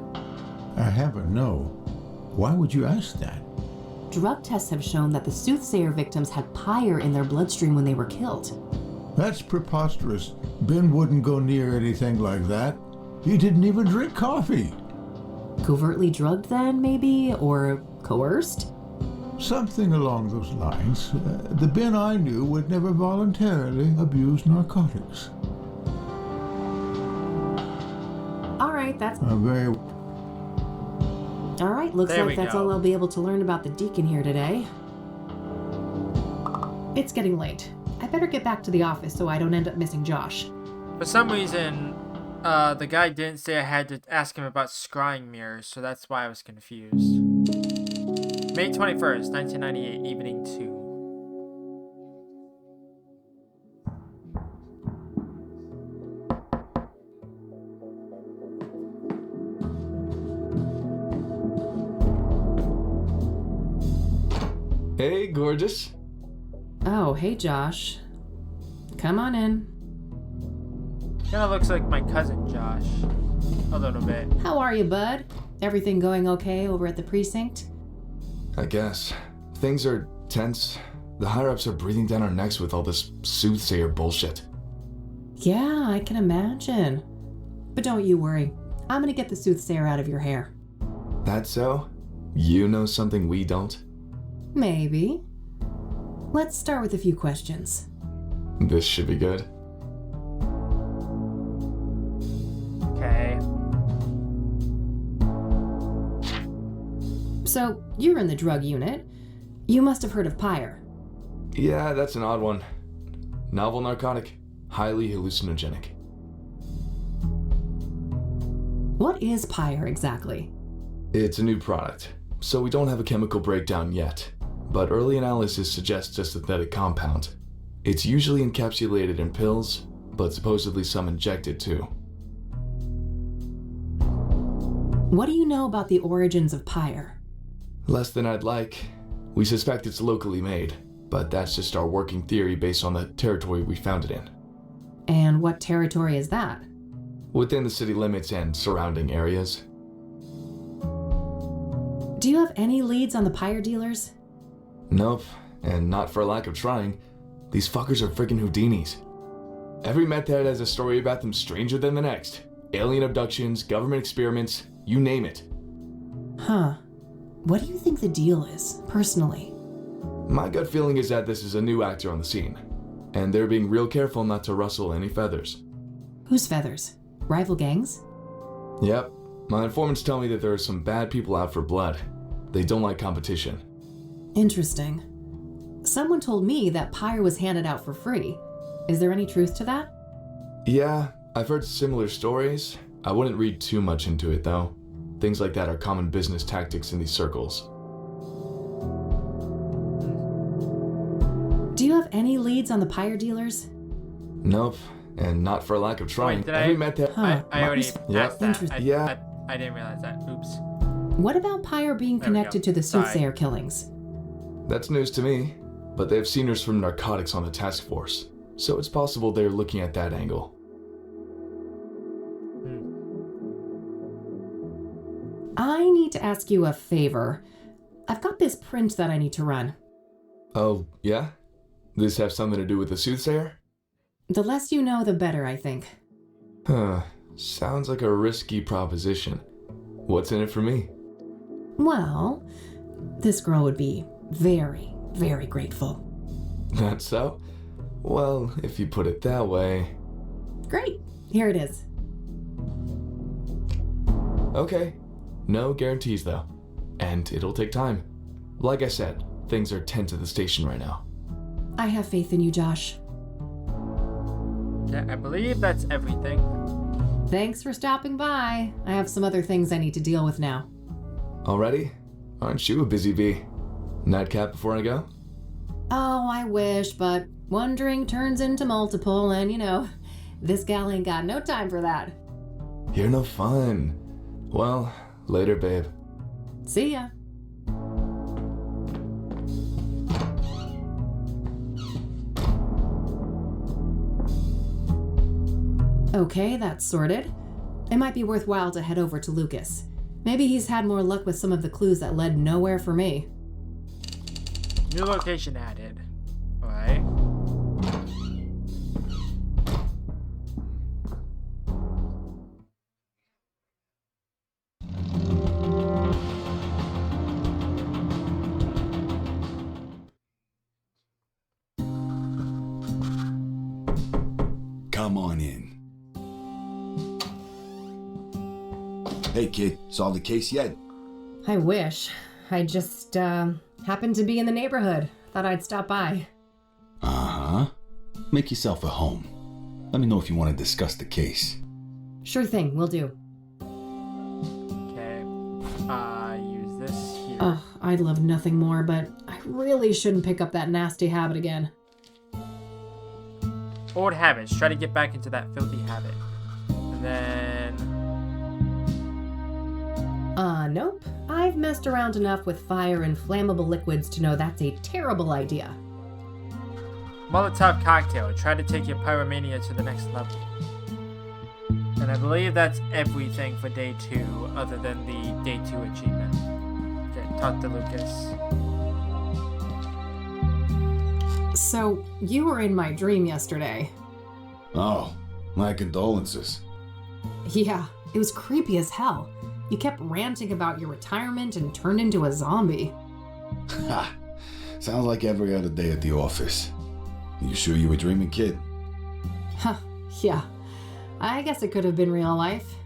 I haven't, no. Why would you ask that? Drug tests have shown that the soothsayer victims had pyre in their bloodstream when they were killed. That's preposterous. Ben wouldn't go near anything like that. He didn't even drink coffee. Covertly drugged then, maybe? Or coerced? Something along those lines. The Ben I knew would never voluntarily abuse narcotics. All right, that's... Very... All right, looks There like we that's go. all I'll be able to learn about the deacon here today. It's getting late. I better get back to the office so I don't end up missing Josh. For some reason, the guy didn't say I had to ask him about scrying mirrors, so that's why I was confused. May 21st, 1998, evening 2. Hey, gorgeous. Oh, hey Josh. Come on in. Kinda looks like my cousin Josh. A little bit. How are you, bud? Everything going okay over at the precinct? I guess. Things are tense. The higher-ups are breathing down our necks with all this soothsayer bullshit. Yeah, I can imagine. But don't you worry. I'm gonna get the soothsayer out of your hair. That so? You know something we don't? Maybe. Let's start with a few questions. This should be good. Okay. So, you're in the drug unit. You must have heard of Pyre. Yeah, that's an odd one. Novel narcotic. Highly hallucinogenic. What is Pyre exactly? It's a new product, so we don't have a chemical breakdown yet. But early analysis suggests a synthetic compound. It's usually encapsulated in pills, but supposedly some injected too. What do you know about the origins of Pyre? Less than I'd like. We suspect it's locally made, but that's just our working theory based on the territory we found it in. And what territory is that? Within the city limits and surrounding areas. Do you have any leads on the Pyre dealers? Nope, and not for lack of trying. These fuckers are friggin' Houdinis. Every meth head has a story about them stranger than the next. Alien abductions, government experiments, you name it. Huh. What do you think the deal is, personally? My gut feeling is that this is a new actor on the scene, and they're being real careful not to rustle any feathers. Whose feathers? Rival gangs? Yep. My informants tell me that there are some bad people out for blood. They don't like competition. Interesting. Someone told me that Pyre was handed out for free. Is there any truth to that? Yeah, I've heard similar stories. I wouldn't read too much into it, though. Things like that are common business tactics in these circles. Do you have any leads on the Pyre dealers? Nope, and not for lack of trying. Wait, Every meth head... I already asked that. Interesting. I didn't realize that. Oops. What about Pyre being There we connected go. to the Sorry. soothsayer killings? That's news to me, but they have seniors from narcotics on the task force, so it's possible they're looking at that angle. I need to ask you a favor. I've got this print that I need to run. Oh, yeah? This have something to do with the soothsayer? The less you know, the better, I think. Huh. Sounds like a risky proposition. What's in it for me? Well, this girl would be very, very grateful. That's so? Well, if you put it that way... Great. Here it is. Okay. No guarantees, though. And it'll take time. Like I said, things are tense at the station right now. I have faith in you, Josh. Yeah, I believe that's everything. Thanks for stopping by. I have some other things I need to deal with now. Already? Aren't you a busy bee? Nightcap before I go? Oh, I wish, but one drink turns into multiple, and this gal ain't got no time for that. You're no fun. Well, later, babe. See ya. Okay, that's sorted. It might be worthwhile to head over to Lucas. Maybe he's had more luck with some of the clues that led nowhere for me. New location added. Alright. Come on in. Hey kid, solved the case yet? I wish. I just, happened to be in the neighborhood. Thought I'd stop by. Uh-huh. Make yourself at home. Let me know if you want to discuss the case. Sure thing, will do. Okay. Use this here. Ugh, I'd love nothing more, but I really shouldn't pick up that nasty habit again. Old habits. Try to get back into that filthy habit. And then... Nope. I've messed around enough with fire and flammable liquids to know that's a terrible idea. Molotov cocktail. Try to take your pyromania to the next level. And I believe that's everything for day 2, other than the day 2 achievement. Okay, talk to Lucas. So, you were in my dream yesterday. Oh, my condolences. Yeah, it was creepy as hell. You kept ranting about your retirement and turned into a zombie. Ha! Sounds like every other day at the office. You sure you were dreaming, kid? Huh, yeah. I guess it could have been real life.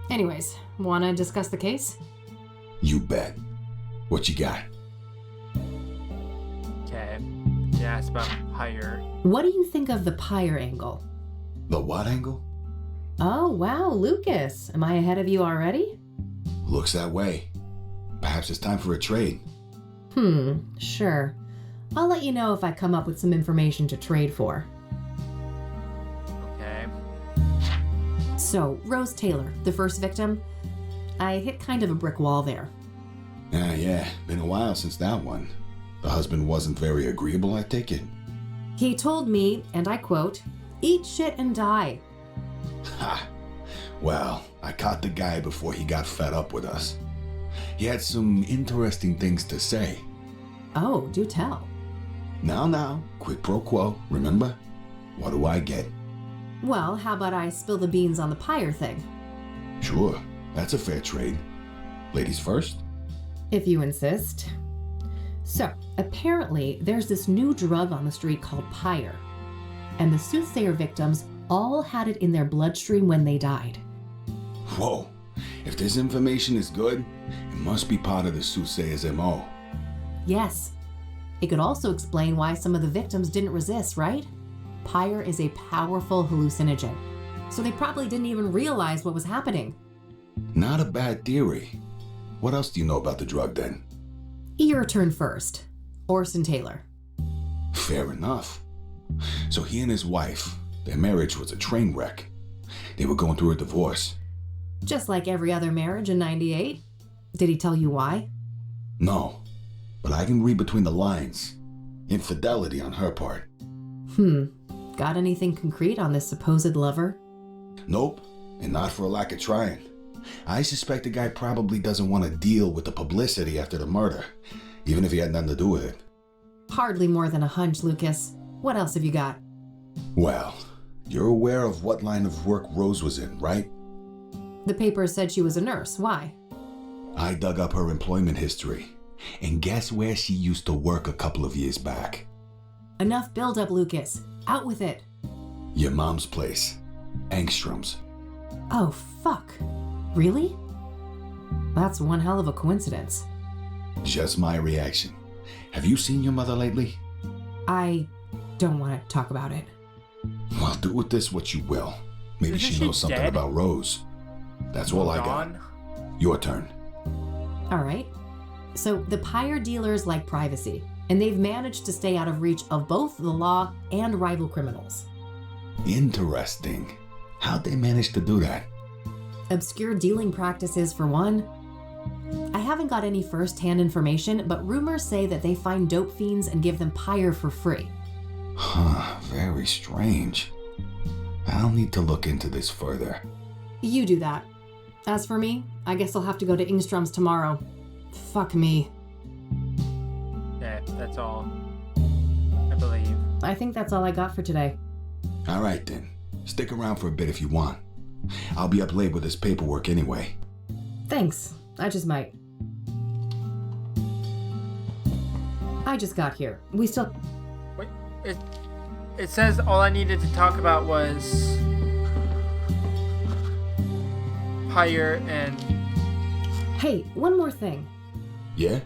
Anyways, wanna discuss the case? You bet. What you got? Okay. Yeah, it's about Pyre. What do you think of the Pyre angle? The what angle? Oh, wow, Lucas. Am I ahead of you already? Looks that way. Perhaps it's time for a trade. Sure. I'll let you know if I come up with some information to trade for. Okay. So, Rose Taylor, the first victim, I hit kind of a brick wall there. Yeah. Been a while since that one. The husband wasn't very agreeable, I take it. He told me, and I quote, "Eat shit and die." Ha! Well, I caught the guy before he got fed up with us. He had some interesting things to say. Oh, do tell. Now, quid pro quo, remember? What do I get? Well, how about I spill the beans on the Pyre thing? Sure, that's a fair trade. Ladies first? If you insist. So, apparently, there's this new drug on the street called Pyre. And the soothsayer victims all had it in their bloodstream when they died. Whoa, if this information is good, it must be part of the soothsayer's MO. Yes. It could also explain why some of the victims didn't resist, right? Pyre is a powerful hallucinogen, so they probably didn't even realize what was happening. Not a bad theory. What else do you know about the drug then? Your turn first. Orson Taylor. Fair enough. So he and his wife, their marriage was a train wreck. They were going through a divorce. Just like every other marriage in '98. Did he tell you why? No, but I can read between the lines. Infidelity on her part. Got anything concrete on this supposed lover? Nope, and not for a lack of trying. I suspect the guy probably doesn't want to deal with the publicity after the murder, even if he had nothing to do with it. Hardly more than a hunch, Lucas. What else have you got? Well, you're aware of what line of work Rose was in, right? The paper said she was a nurse. Why? I dug up her employment history, and guess where she used to work a couple of years back? Enough build-up, Lucas. Out with it. Your mom's place. Angstrom's. Oh, fuck. Really? That's one hell of a coincidence. Just my reaction. Have you seen your mother lately? I don't want to talk about it. Well, do with this what you will. Maybe Isn't she she knows something dead? about Rose. That's all I got. Gone? Your turn. All right. So the Pyre dealers like privacy, and they've managed to stay out of reach of both the law and rival criminals. Interesting. How'd they manage to do that? Obscure dealing practices, for one. I haven't got any first-hand information, but rumors say that they find dope fiends and give them Pyre for free. Huh, very strange. I'll need to look into this further. You do that. As for me, I guess I'll have to go to Ingstrom's tomorrow. Fuck me. Yeah, that's all. I believe. I think that's all I got for today. All right then. Stick around for a bit if you want. I'll be up late with this paperwork anyway. Thanks. I just might. I just got here. We still... Wait, it says all I needed to talk about was Pyre and... Hey, one more thing. Yeah?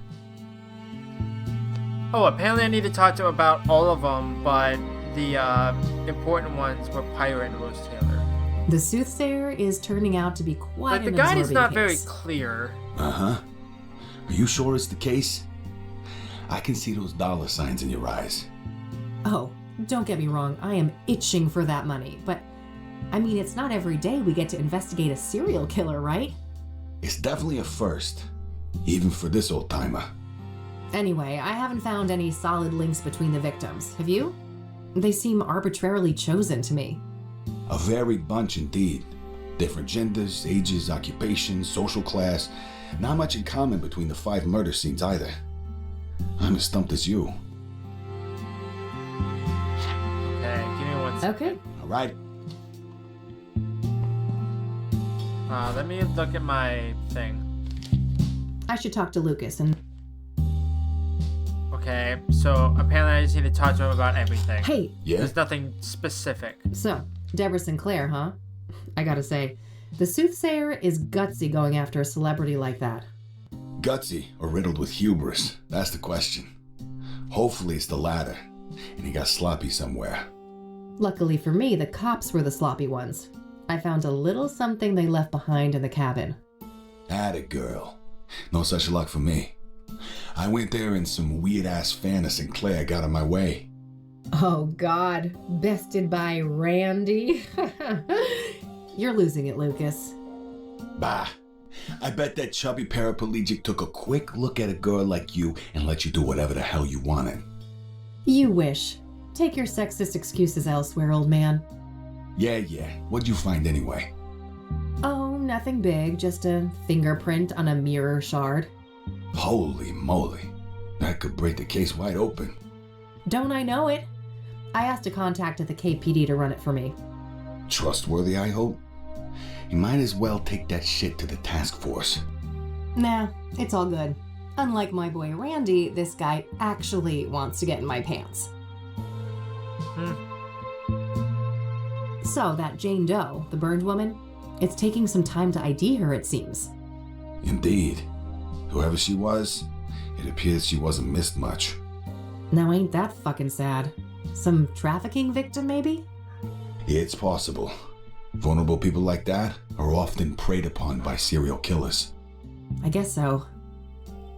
Oh, apparently I need to talk to him about all of them, but the important ones were Pyre and Rose Taylor. The soothsayer is turning out to be quite But the an guide is absorbing not very case. clear. Uh-huh. Are you sure it's the case? I can see those dollar signs in your eyes. Oh, don't get me wrong. I am itching for that money. But, I mean, it's not every day we get to investigate a serial killer, right? It's definitely a first. Even for this old-timer. Anyway, I haven't found any solid links between the victims. Have you? They seem arbitrarily chosen to me. A varied bunch indeed. Different genders, ages, occupations, social class. Not much in common between the 5 murder scenes either. I'm as stumped as you. Okay. All right. Let me look at my thing. I should talk to Lucas and... Okay, so apparently I just need to talk to him about everything. Hey! Yeah? There's nothing specific. So, Deborah Sinclair, huh? I gotta say, the soothsayer is gutsy going after a celebrity like that. Gutsy or riddled with hubris? That's the question. Hopefully it's the latter, and he got sloppy somewhere. Luckily for me, the cops were the sloppy ones. I found a little something they left behind in the cabin. Atta girl. No such luck for me. I went there and some weird-ass fan of Sinclair got in my way. Oh God, bested by Randy? You're losing it, Lucas. Bah. I bet that chubby paraplegic took a quick look at a girl like you and let you do whatever the hell you wanted. You wish. Take your sexist excuses elsewhere, old man. Yeah. What'd you find anyway? Oh, nothing big, just a fingerprint on a mirror shard. Holy moly. That could break the case wide open. Don't I know it? I asked a contact at the KPD to run it for me. Trustworthy, I hope? You might as well take that shit to the task force. Nah, it's all good. Unlike my boy Randy, this guy actually wants to get in my pants. So, that Jane Doe, the burned woman, it's taking some time to ID her, it seems. Indeed. Whoever she was, it appears she wasn't missed much. Now ain't that fucking sad? Some trafficking victim, maybe? It's possible. Vulnerable people like that are often preyed upon by serial killers. I guess so.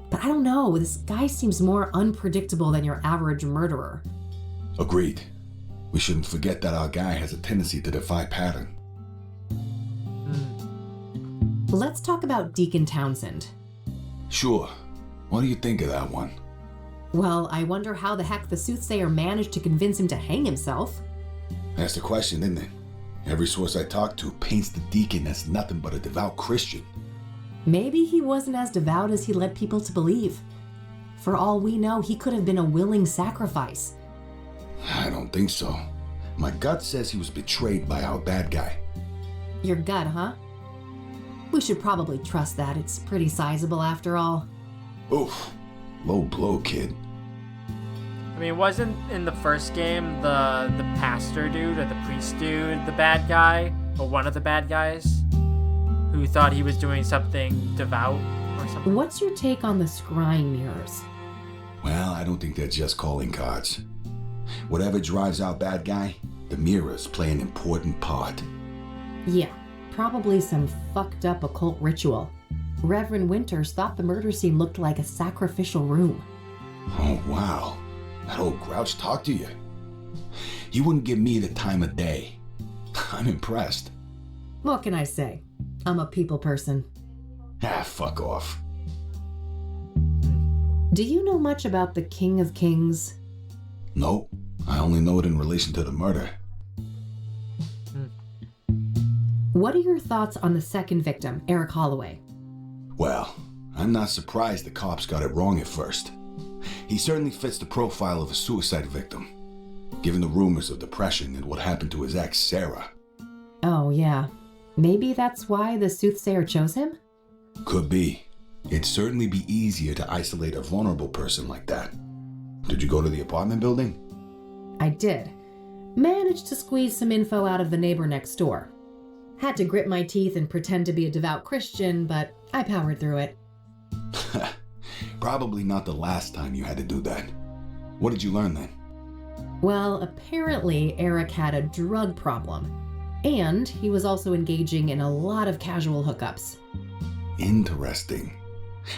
But I don't know, this guy seems more unpredictable than your average murderer. Agreed. We shouldn't forget that our guy has a tendency to defy pattern. Let's talk about Deacon Townsend. Sure. What do you think of that one? Well, I wonder how the heck the soothsayer managed to convince him to hang himself. That's the question, isn't it? Every source I talk to paints the deacon as nothing but a devout Christian. Maybe he wasn't as devout as he led people to believe. For all we know, he could have been a willing sacrifice. I don't think so. My gut says he was betrayed by our bad guy. Your gut, huh? We should probably trust that. It's pretty sizable after all. Oof. Low blow, kid. I mean, wasn't in the first game the pastor dude or the priest dude the bad guy? Or one of the bad guys? Who thought he was doing something devout or something? What's your take on the scrying mirrors? Well, I don't think they're just calling cards. Whatever drives our bad guy, the mirrors play an important part. Yeah, probably some fucked up occult ritual. Reverend Winters thought the murder scene looked like a sacrificial room. Oh, wow. That old grouch talked to you. He wouldn't give me the time of day. I'm impressed. What can I say? I'm a people person. Ah, fuck off. Do you know much about the King of Kings? Nope. I only know it in relation to the murder. What are your thoughts on the second victim, Eric Holloway? Well, I'm not surprised the cops got it wrong at first. He certainly fits the profile of a suicide victim, given the rumors of depression and what happened to his ex, Sarah. Oh, yeah. Maybe that's why the soothsayer chose him? Could be. It'd certainly be easier to isolate a vulnerable person like that. Did you go to the apartment building? I did. Managed to squeeze some info out of the neighbor next door. Had to grit my teeth and pretend to be a devout Christian, but I powered through it. Probably not the last time you had to do that. What did you learn then? Well, apparently Eric had a drug problem. And he was also engaging in a lot of casual hookups. Interesting.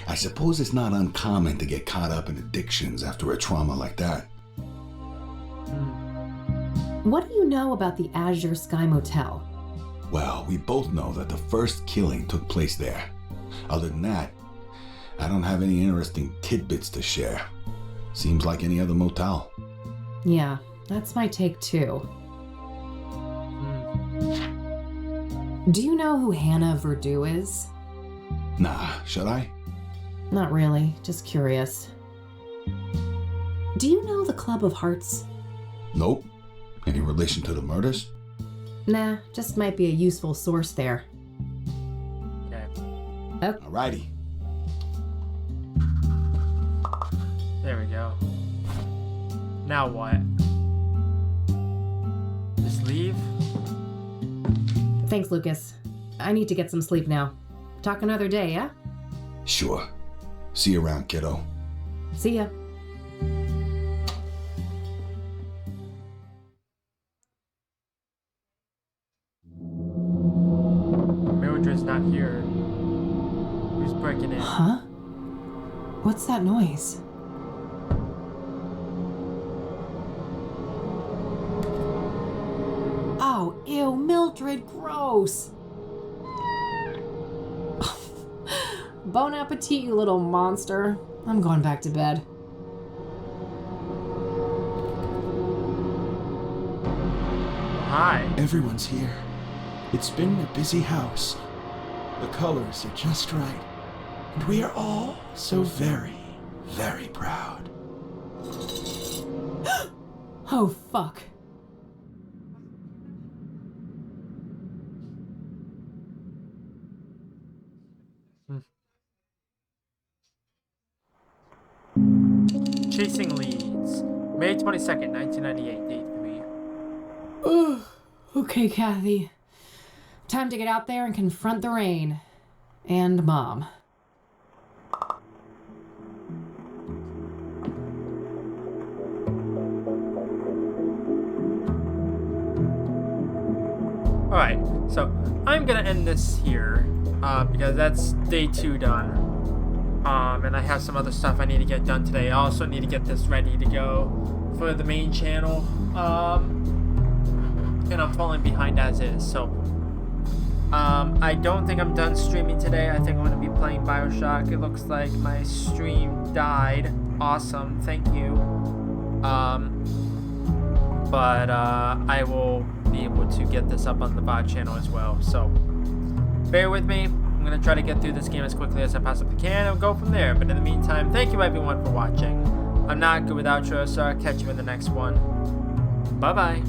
I suppose it's not uncommon to get caught up in addictions after a trauma like that. What do you know about the Azure Sky Motel? Well, we both know that the first killing took place there. Other than that, I don't have any interesting tidbits to share. Seems like any other motel. Yeah, that's my take too. Do you know who Hannah Verdew is? Nah, should I? Not really, just curious. Do you know the Club of Hearts? Nope. Any relation to the murders? Nah, just might be a useful source there. Okay. Oh. Alrighty. There we go. Now what? Just leave? Thanks, Lucas. I need to get some sleep now. Talk another day, yeah? Sure. See you around, kiddo. See ya. Mildred's not here. Who's breaking in? Huh? What's that noise? Oh, ew, Mildred, gross. Bon appetit, you little monster. I'm going back to bed. Hi. Everyone's here. It's been a busy house. The colors are just right. And we are all so very, very proud. Oh, fuck. Chasing Leads. May 22nd, 1998, day 3. Ugh. Okay, Kathy. Time to get out there and confront the rain. And Mom. Alright, so I'm gonna end this here, because that's day 2 done. And I have some other stuff I need to get done today. I also need to get this ready to go for the main channel. And I'm falling behind as is, so I don't think I'm done streaming today. I think I'm gonna be playing BioShock. It looks like my stream died. Awesome, thank you. But I will be able to get this up on the VOD channel as well, so bear with me. I'm going to try to get through this game as quickly as I possibly can and go from there. But in the meantime, thank you everyone for watching. I'm not good with outros, so I'll catch you in the next one. Bye-bye.